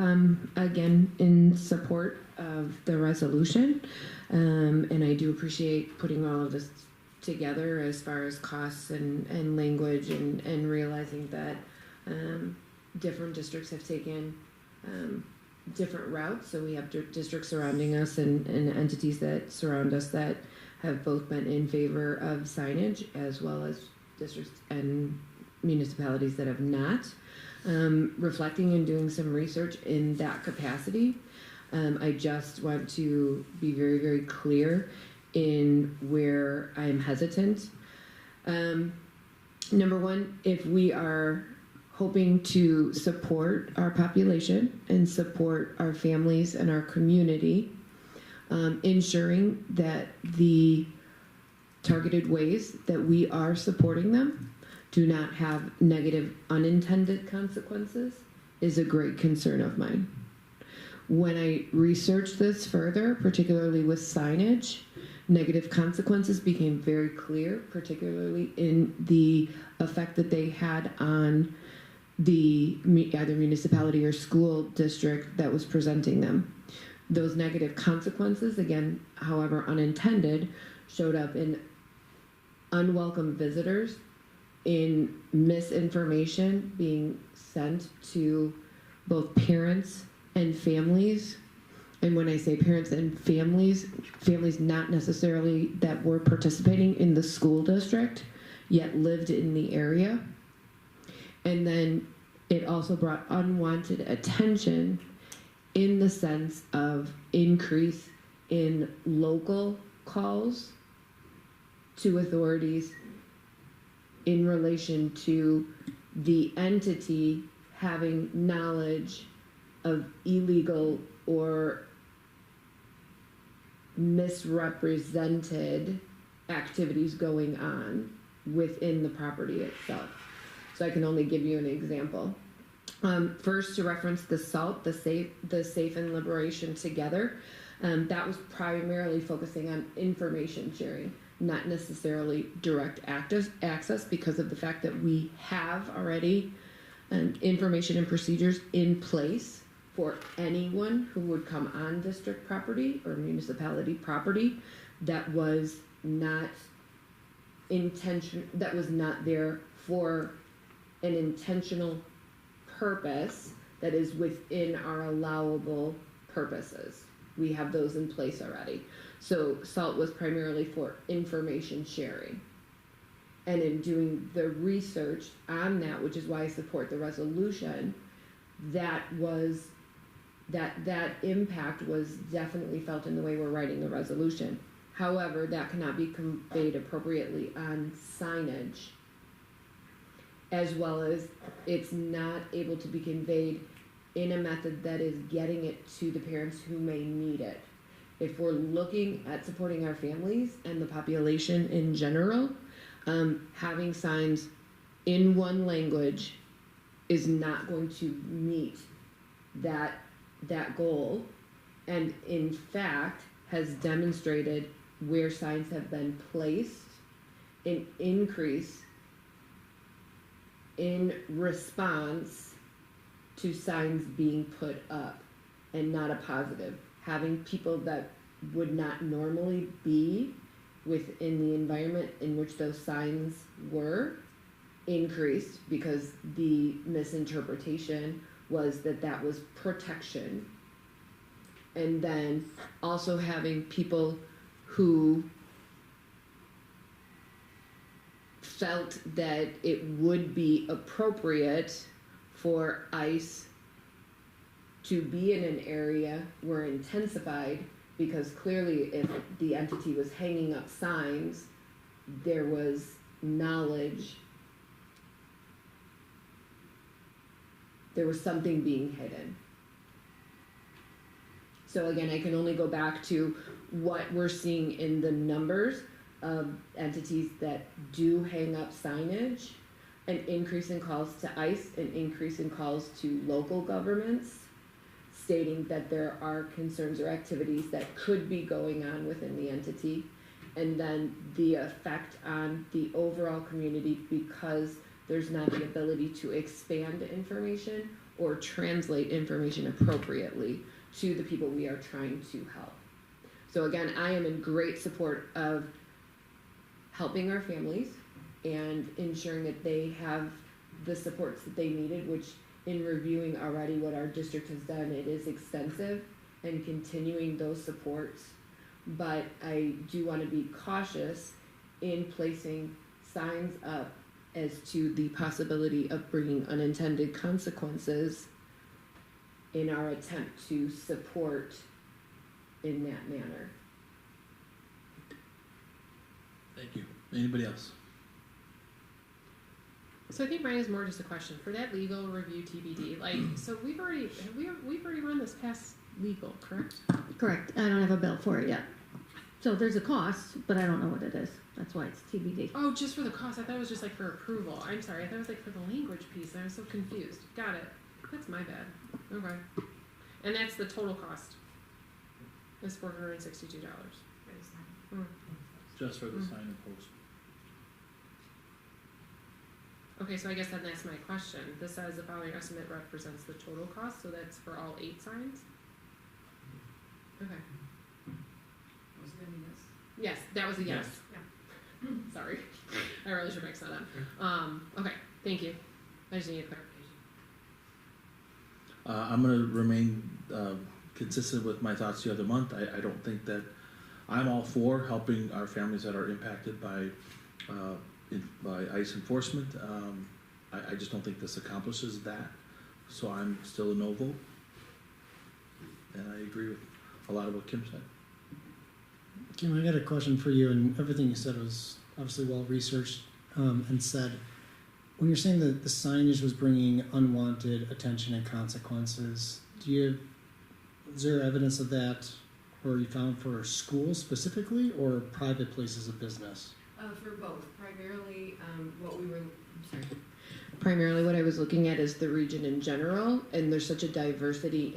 again, in support of the resolution, and I do appreciate putting all of this together as far as costs and language and realizing that different districts have taken different routes. So we have districts surrounding us and entities that surround us that have both been in favor of signage, as well as districts and municipalities that have not. Reflecting and doing some research in that capacity, I just want to be very, very clear in where I'm hesitant. Number one, if we are hoping to support our population and support our families and our community, ensuring that the targeted ways that we are supporting them do not have negative unintended consequences is a great concern of mine. When I researched this further, particularly with signage, negative consequences became very clear, particularly in the effect that they had on the either municipality or school district that was presenting them. Those negative consequences, again, however unintended, showed up in unwelcome visitors, in misinformation being sent to both parents and families. And when I say parents and families not necessarily that were participating in the school district, yet lived in the area. And then it also brought unwanted attention in the sense of increase in local calls to authorities in relation to the entity having knowledge of illegal or misrepresented activities going on within the property itself. So I can only give you an example. First, to reference the SALT, the Safe and Liberation Together, that was primarily focusing on information sharing, not necessarily direct access, because of the fact that we have already information and procedures in place for anyone who would come on district property or municipality property that was not there for an intentional purpose that is within our allowable purposes. We have those in place already. So SALT was primarily for information sharing. And in doing the research on that, which is why I support the resolution, that impact was definitely felt in the way we're writing the resolution. However, that cannot be conveyed appropriately on signage, as well as it's not able to be conveyed in a method that is getting it to the parents who may need it. If we're looking at supporting our families and the population in general, having signs in one language is not going to meet that goal, and in fact has demonstrated where signs have been placed an increase in response to signs being put up, and not a positive. Having people that would not normally be within the environment in which those signs were increased, because the misinterpretation was that was protection. And then also having people who felt that it would be appropriate for ICE to be in an area were intensified, because clearly if the entity was hanging up signs, there was knowledge, there was something being hidden. So again, I can only go back to what we're seeing in the numbers of entities that do hang up signage, an increase in calls to ICE, an increase in calls to local governments, stating that there are concerns or activities that could be going on within the entity, and then the effect on the overall community because there's not the ability to expand information or translate information appropriately to the people we are trying to help. So again, I am in great support of helping our families and ensuring that they have the supports that they needed, which in reviewing already what our district has done, it is extensive, and continuing those supports. But I do want to be cautious in placing signs up as to the possibility of bringing unintended consequences in our attempt to support in that manner. Thank you. Anybody else? So I think mine is more just a question for that legal review TBD. Like, so we've already run this past legal, correct? Correct. I don't have a bill for it yet. So there's a cost, but I don't know what it is. That's why it's TBD. Oh, just for the cost. I thought it was just like for approval. I'm sorry. I thought it was like for the language piece. I was so confused. Got it. That's my bad. Okay. And that's the total cost. It's $462. Just for the sign and post. Okay, so I guess then that's my question. This says the following estimate represents the total cost, so that's for all 8 signs? Okay. Was it a yes? Yes, that was a yes. Yeah. Sorry. I really should mix that up. Okay, thank you. I just need a clarification. I'm gonna remain consistent with my thoughts the other month. I don't think that, I'm all for helping our families that are impacted by ICE enforcement. I just don't think this accomplishes that, so I'm still a no vote. And I agree with a lot of what Kim said. Kim, I got a question for you, and everything you said was obviously well researched and said. When you're saying that the signage was bringing unwanted attention and consequences, is there evidence of that, or you found for schools specifically, or private places of business? For both, primarily primarily what I was looking at is the region in general, and there's such a diversity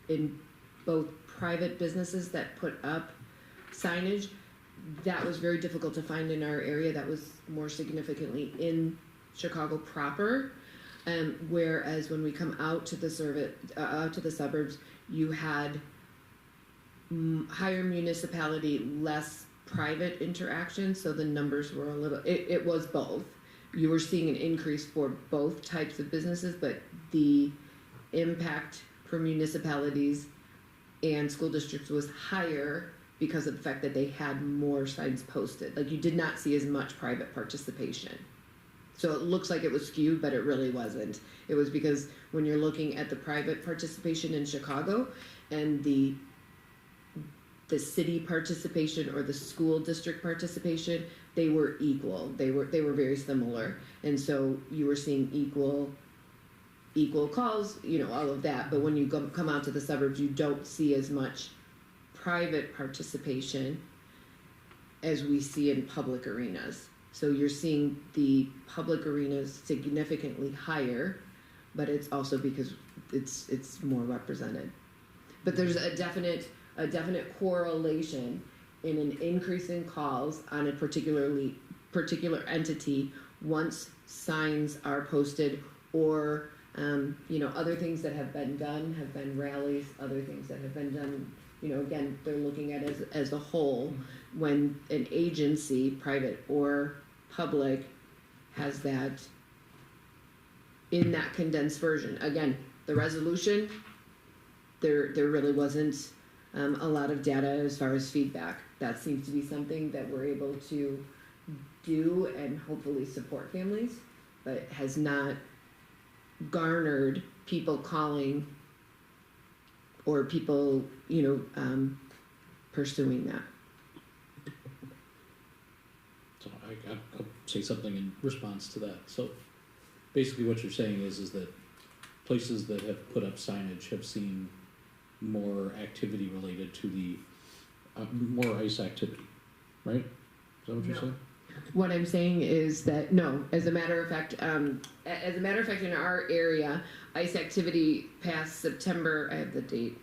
in both private businesses that put up signage. That was very difficult to find in our area. That was more significantly in Chicago proper, whereas when we come out to the suburbs, you had higher municipality, less private interaction, so the numbers were a little, it was both. You were seeing an increase for both types of businesses, but the impact for municipalities and school districts was higher because of the fact that they had more signs posted. Like, you did not see as much private participation. So it looks like it was skewed, but it really wasn't. It was because when you're looking at the private participation in Chicago and the city participation or the school district participation, they were equal. They were very similar, and so you were seeing equal calls, all of that. But when you come out to the suburbs, you don't see as much private participation as we see in public arenas. So you're seeing the public arenas significantly higher, but it's also because it's more represented. But there's a definite correlation in an increase in calls on a particular entity once signs are posted, or other things that have been done have been rallies, other things that have been done. Again, they're looking at it as a whole. When an agency, private or public, has that in that condensed version. Again, the resolution, there really wasn't a lot of data as far as feedback. That seems to be something that we're able to do and hopefully support families, but has not garnered people calling or people, pursuing that. So I'll say something in response to that. So basically what you're saying is that places that have put up signage have seen more activity related to the more ICE activity, right? Is that what you're saying? What I'm saying is that no, as a matter of fact, in our area, ICE activity past September. I have the date.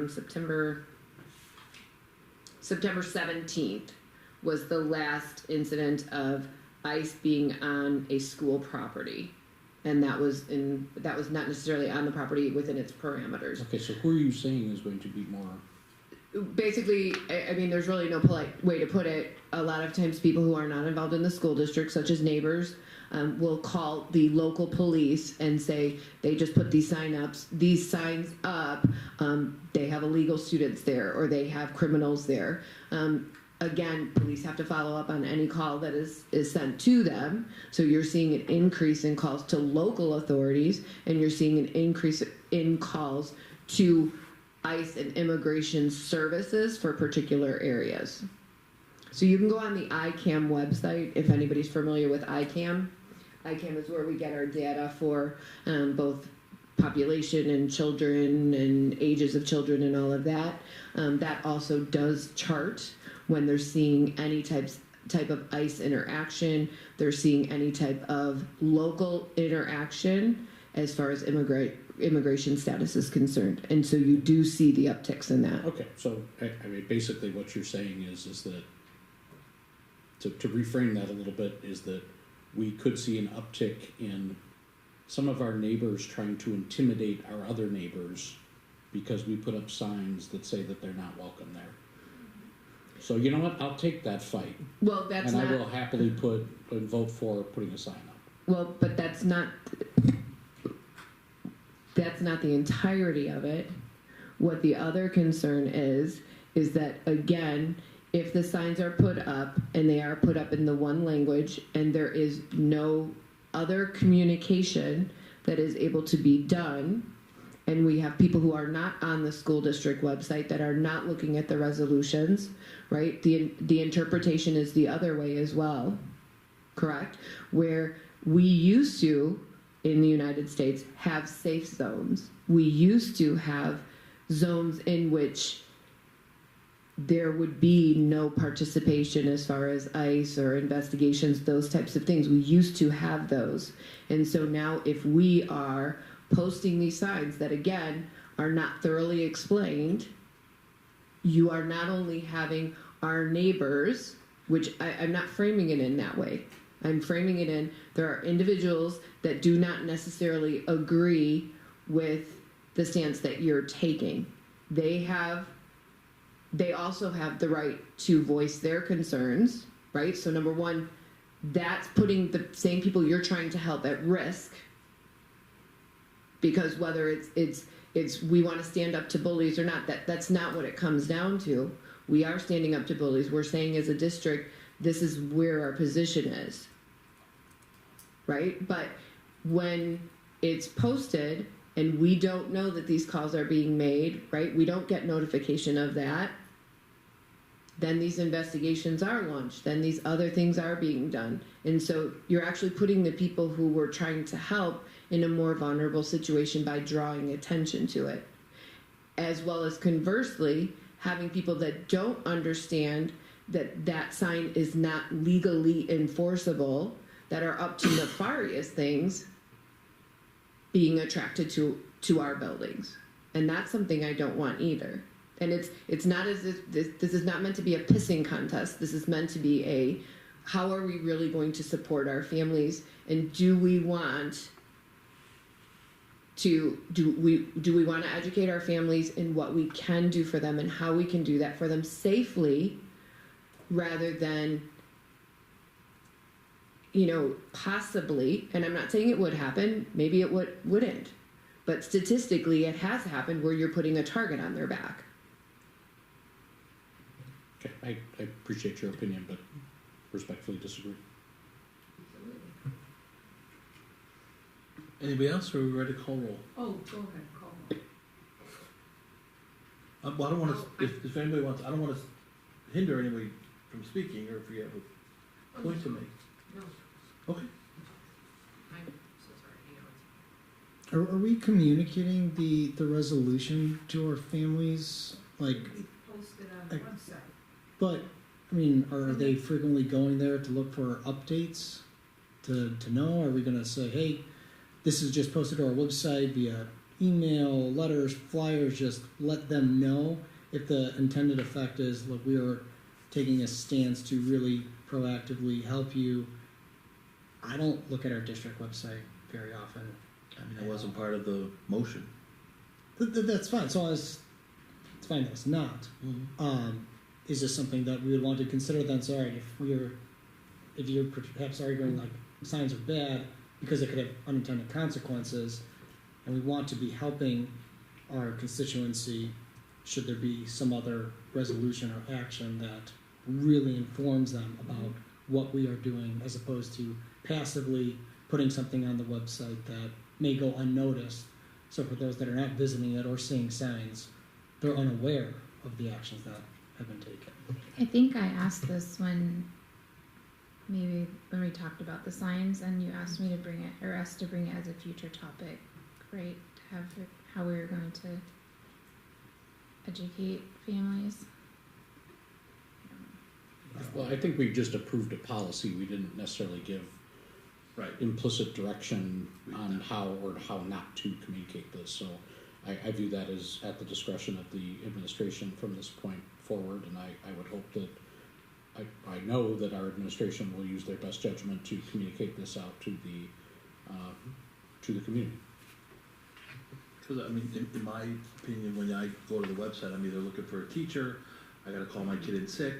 September 17th was the last incident of ICE being on a school property, and that was not necessarily on the property within its parameters. Okay, so who are you saying is going to be more? Basically, I mean, there's really no polite way to put it. A lot of times people who are not involved in the school district, such as neighbors, will call the local police and say they just put these signs up, they have illegal students there, or they have criminals there. Again, police have to follow up on any call that is sent to them. So you're seeing an increase in calls to local authorities, and you're seeing an increase in calls to ICE and immigration services for particular areas. So you can go on the ICAM website if anybody's familiar with ICAM. ICAM is where we get our data for both population and children and ages of children and all of that. That also does chart when they're seeing any type of ICE interaction, they're seeing any type of local interaction as far as immigration status is concerned. And so you do see the upticks in that. Okay, so I mean, basically what you're saying is that, to reframe that a little bit, is that we could see an uptick in some of our neighbors trying to intimidate our other neighbors because we put up signs that say that they're not welcome there. So you know what? I'll take that fight. Well, that's and not. I will happily put and vote for putting a sign up. Well, but that's not the entirety of it. What the other concern is that, again, if the signs are put up and they are put up in the one language and there is no other communication that is able to be done, and we have people who are not on the school district website that are not looking at the resolutions, right? The interpretation is the other way as well, correct? Where we used to, in the United States, have safe zones. We used to have zones in which there would be no participation as far as ICE or investigations, those types of things. We used to have those. And so now if we are posting these signs that, again, are not thoroughly explained, you are not only having our neighbors, which I'm not framing it in that way. I'm framing it in, there are individuals that do not necessarily agree with the stance that you're taking. They also have the right to voice their concerns, right? So number one, that's putting the same people you're trying to help at risk, because whether it's we want to stand up to bullies or not, that's not what it comes down to. We are standing up to bullies. We're saying as a district, this is where our position is, right? But when it's posted and we don't know that these calls are being made, right? We don't get notification of that. Then these investigations are launched. Then these other things are being done. And so you're actually putting the people who were trying to help in a more vulnerable situation by drawing attention to it. As well as conversely, having people that don't understand that that sign is not legally enforceable, that are up to nefarious things, being attracted to our buildings. And that's something I don't want either. And it's not as if this is not meant to be a pissing contest. This is meant to be a, how are we really going to support our families, and do we want to educate our families in what we can do for them and how we can do that for them safely, rather than, possibly, and I'm not saying it would happen, maybe it wouldn't, but statistically it has happened where you're putting a target on their back. Okay, I appreciate your opinion, but respectfully disagree. Anybody else, or are we ready to call roll? Oh, go ahead, call roll. Well, I don't want to, if anybody wants, I don't want to hinder anybody from speaking, or if you have a point to make. No. Okay. I'm so sorry. Are we communicating the resolution to our families? Like, We posted on the website. but, I mean, are they frequently going there to look for updates? To know? Are we going to say, hey, this is just posted to our website via email, letters, flyers, just let them know if the intended effect is, look, we are taking a stance to really proactively help you. I don't look at our district website very often. I mean, it wasn't part of the motion. That's fine. So it's fine that it's not. Mm-hmm. Is this something that we would want to consider then? Sorry, if you're perhaps arguing like signs are bad because it could have unintended consequences, and we want to be helping our constituency, should there be some other resolution or action that really informs them about what we are doing, as opposed to passively putting something on the website that may go unnoticed. So for those that are not visiting it or seeing signs, they're unaware of the actions that have been taken. I think I asked this when we talked about the signs, and you asked me to bring it, or us to bring it as a future topic, right? To have how we were going to educate families. Well, I think we just approved a policy. We didn't necessarily give implicit direction on how or how not to communicate this. So I view that as at the discretion of the administration from this point forward, and I would hope that I know that our administration will use their best judgment to communicate this out to the community. Because I mean, in my opinion, when I go to the website, I'm either looking for a teacher, I gotta call my kid in sick,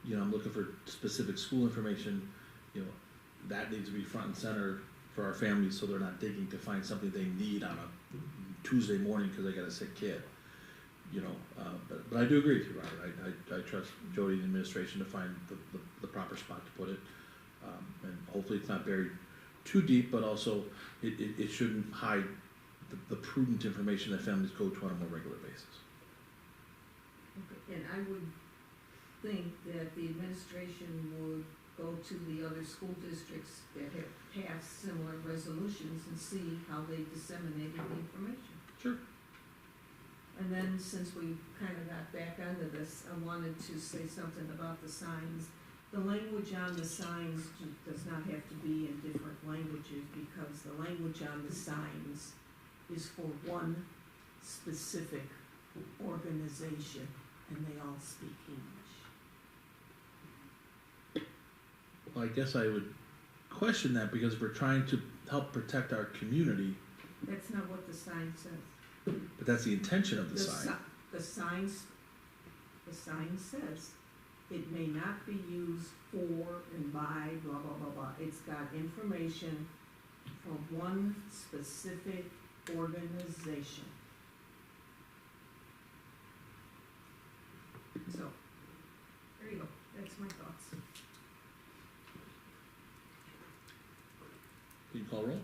you know, I'm looking for specific school information, you know, that needs to be front and center for our families, so they're not digging to find something they need on a Tuesday morning because they got a sick kid. You know, but I do agree with you, Robert. I trust Jody and the administration to find the proper spot to put it. And hopefully it's not buried too deep, but also it shouldn't hide the prudent information that families go to on a more regular basis. Okay, and I would think that the administration would go to the other school districts that have passed similar resolutions and see how they disseminated the information. Sure. And then, since we kind of got back onto this, I wanted to say something about the signs. The language on the signs does not have to be in different languages, because the language on the signs is for one specific organization, and they all speak English. Well, I guess I would question that, because if we're trying to help protect our community, That's not what the sign says. but that's the intention of the sign. The sign says, it may not be used for and by blah, blah, blah, blah. It's got information for one specific organization. So, there you go, that's my thoughts. Can you call roll?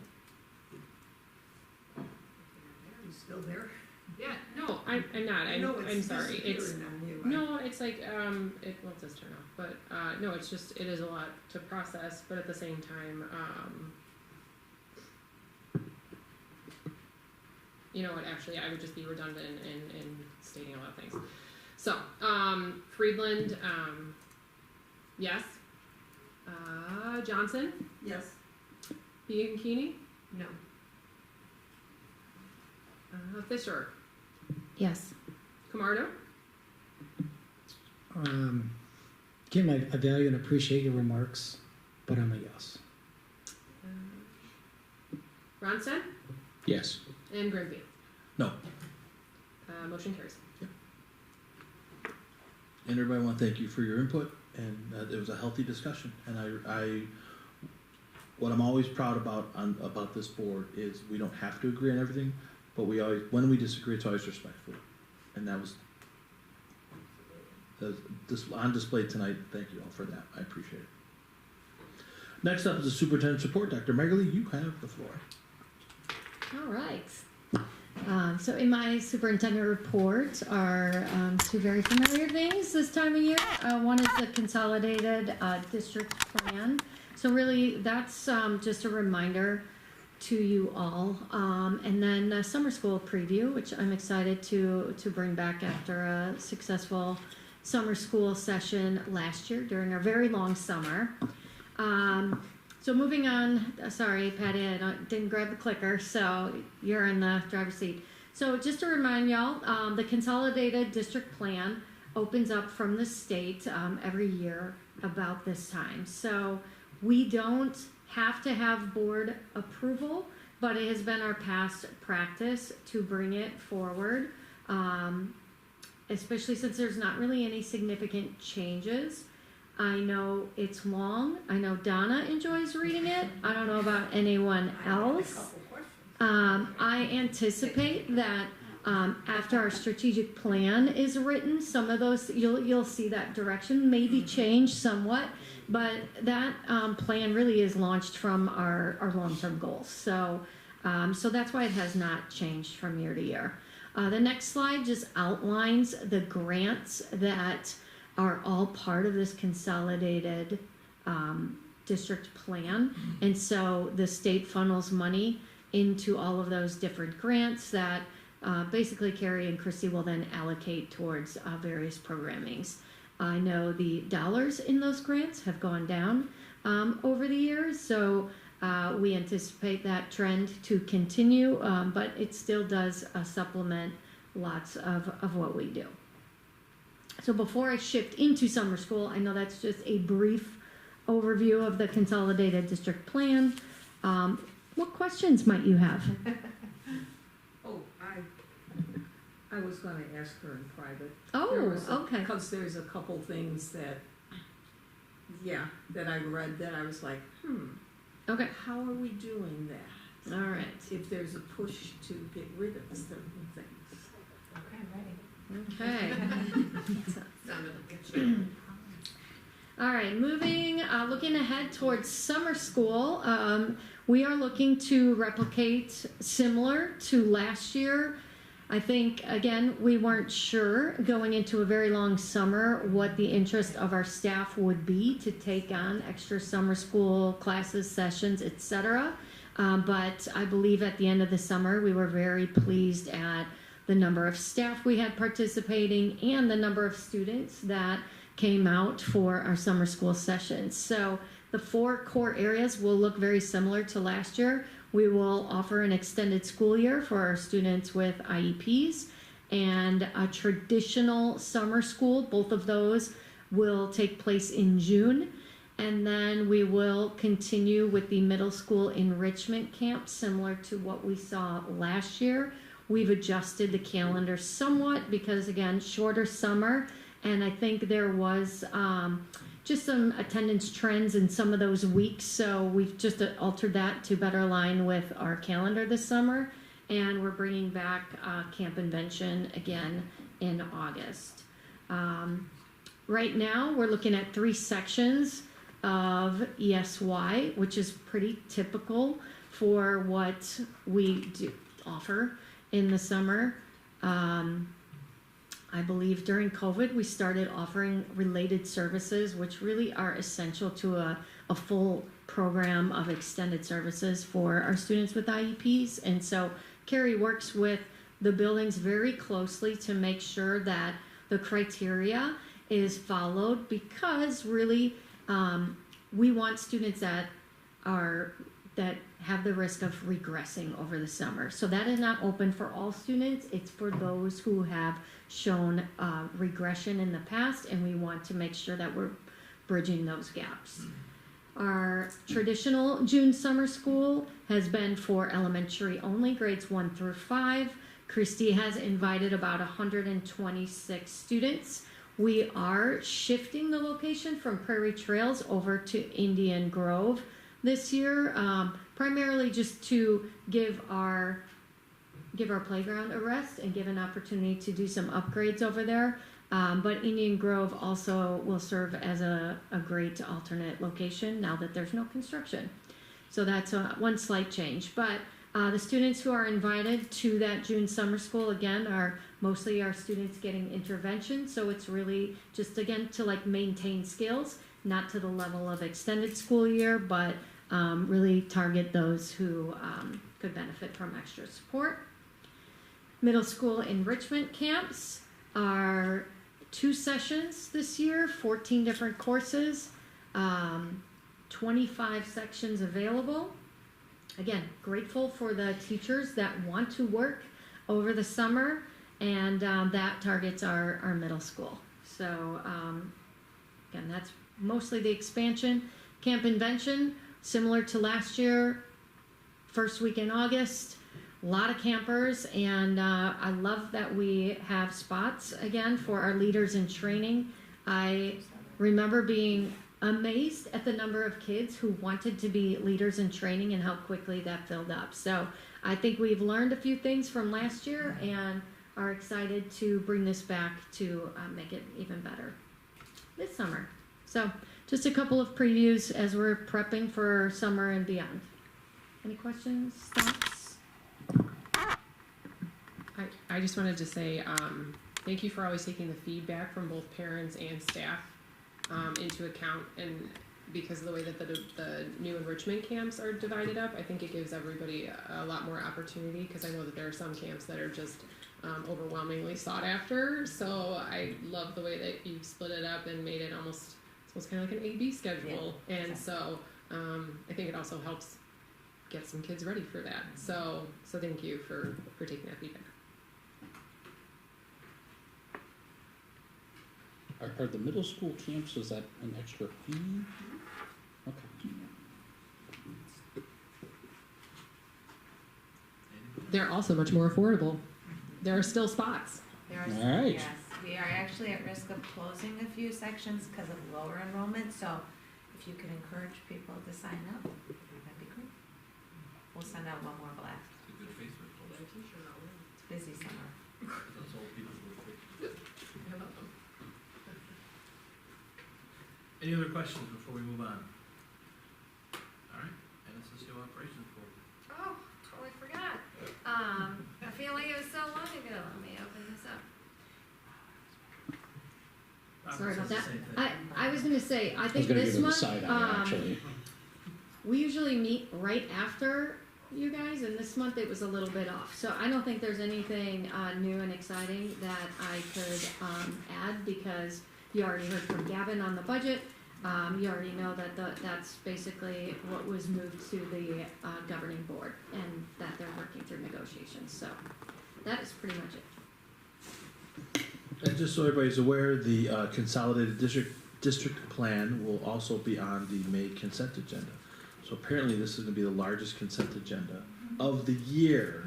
You still there? Yeah, no, I'm not, I'm sorry, it's, disappearing on you. no, it's like, well, it does turn off, but, no, it's just, it is a lot to process, but at the same time, you know what, actually, I would just be redundant in stating a lot of things. So, Friedland, yes. Johnson, Yes. Bianchini, No. Fisher, Yes. Camardo, Kim, I value and appreciate your remarks, but I'm a yes. Ronstadt, Yes. and Grimby. No. Motion carries. And everybody, I want to thank you for your input, and it was a healthy discussion. And what I'm always proud about this board is we don't have to agree on everything, but when we disagree, it's always respectful. And that was on display tonight. Thank you all for that. I appreciate it. Next up is the superintendent's report. Dr. Megerly, you have the floor. All right. So in my superintendent report are two very familiar things this time of year. One is the consolidated district plan. So really, that's just a reminder to you all. And then a summer school preview, which I'm excited to bring back after a successful summer school session last year during our very long summer. So moving on, sorry, Patty, I didn't grab the clicker, so you're in the driver's seat. So just to remind y'all, the consolidated district plan opens up from the state every year about this time. So we don't have to have board approval, but it has been our past practice to bring it forward, especially since there's not really any significant changes. I know it's long. I know Donna enjoys reading it. I don't know about anyone else. I anticipate that after our strategic plan is written, some of those you'll see that direction maybe change somewhat, but that plan really is launched from our long-term goals. So that's why it has not changed from year to year. The next slide just outlines the grants that are all part of this consolidated district plan. And so the state funnels money into all of those different grants that basically Carrie and Christy will then allocate towards various programmings. I know the dollars in those grants have gone down over the years, so we anticipate that trend to continue, but it still does supplement lots of what we do. So before I shift into summer school, I know that's just a brief overview of the consolidated district plan. What questions might you have? I was gonna ask her in private. Oh, okay. Because there's a couple things that, that I read that I was like, Okay. how are we doing that? All right. If there's a push to get rid of certain things. Okay, ready. Okay. Sounded like a All right, looking ahead towards summer school, we are looking to replicate similar to last year. I think, again, we weren't sure going into a very long summer what the interest of our staff would be to take on extra summer school classes, sessions, etc. But I believe at the end of the summer, we were very pleased at the number of staff we had participating and the number of students that came out for our summer school sessions. So the 4 core areas will look very similar to last year. We will offer an extended school year for our students with IEPs and a traditional summer school. Both of those will take place in June. And then we will continue with the middle school enrichment camp, similar to what we saw last year. We've adjusted the calendar somewhat because, again, shorter summer. And I think there was just some attendance trends in some of those weeks. So we've just altered that to better align with our calendar this summer. And we're bringing back Camp Invention again in August. Right now, we're looking at 3 sections of ESY, which is pretty typical for what we do offer in the summer. I believe during COVID, we started offering related services, which really are essential to a full program of extended services for our students with IEPs. And so Carrie works with the buildings very closely to make sure that the criteria is followed, because really we want students that have the risk of regressing over the summer. So that is not open for all students. It's for those who have shown regression in the past, and we want to make sure that we're bridging those gaps. Our traditional June summer school has been for elementary only, grades 1 through 5. Christy has invited about 126 students. We are shifting the location from Prairie Trails over to Indian Grove this year, primarily just to give our playground a rest and give an opportunity to do some upgrades over there. But Indian Grove also will serve as a great alternate location now that there's no construction. So that's one slight change. But the students who are invited to that June summer school, again, are mostly our students getting intervention. So it's really just, again, to maintain skills, not to the level of extended school year, but really target those who could benefit from extra support. Middle school enrichment camps are 2 sessions this year, 14 different courses, 25 sections available. Again, grateful for the teachers that want to work over the summer, and that targets our middle school. So again, that's mostly the expansion. Camp Invention, similar to last year, first week in August. A lot of campers, and I love that we have spots again for our leaders in training. I remember being amazed at the number of kids who wanted to be leaders in training and how quickly that filled up. So I think we've learned a few things from last year and are excited to bring this back to make it even better this summer. So just a couple of previews as we're prepping for summer and beyond. Any questions, thoughts? I just wanted to say thank you for always taking the feedback from both parents and staff into account, and because of the way that the new enrichment camps are divided up, I think it gives everybody a lot more opportunity, because I know that there are some camps that are just overwhelmingly sought after. So I love the way that you've split it up and made it almost kind of like an A-B schedule. Yeah, and exactly. So I think it also helps get some kids ready for that. So thank you for taking that feedback. Are the middle school camps, is that an extra fee? Okay. They're also much more affordable. there are still spots. There are, All right. yes, we are actually at risk of closing a few sections because of lower enrollment, so if you could encourage people to sign up, that'd be great. We'll send out one more blast. It's a good Facebook post. It's busy summer. Those old people who are fake. Any other questions before we move on? All right, NSSU Operations Board. Oh, totally forgot. I feel like it was so long ago. Let me open this up. Sorry about Says the that. same thing. I was gonna say, I I was think gonna this give it a month, side eye, actually. we usually meet right after you guys, and this month it was a little bit off. So I don't think there's anything new and exciting that I could add, because you already heard from Gavin on the budget. You already know that that's basically what was moved to the governing board, and that they're working through negotiations. So that is pretty much it. And just so everybody's aware, the consolidated district plan will also be on the May consent agenda. So apparently this is gonna be the largest consent agenda of the year.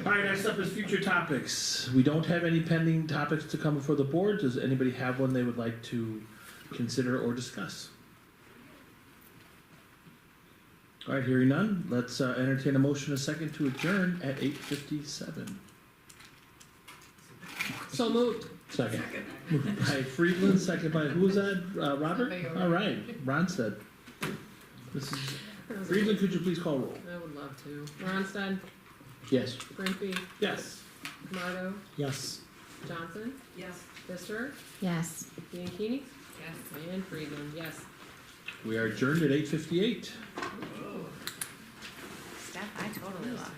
All right, next up is future topics. We don't have any pending topics to come before the board. Does anybody have one they would like to consider or discuss? All right, hearing none, let's entertain a motion a second to adjourn at 8:57. So moved. Second. Moved by Friedland, second by, who was that? Robert? Mayor. All right, Ron said. This is, Friedland, could you please call roll? I would love to. Ronstadt, Yes. Grimpy, Yes. Camardo, Yes. Johnson, Yes. Pfister, Yes. Bianchini, Yes. and Friedland, yes. We are adjourned at 8:58. Steph, I totally lost.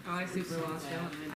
Oh, I super lost you.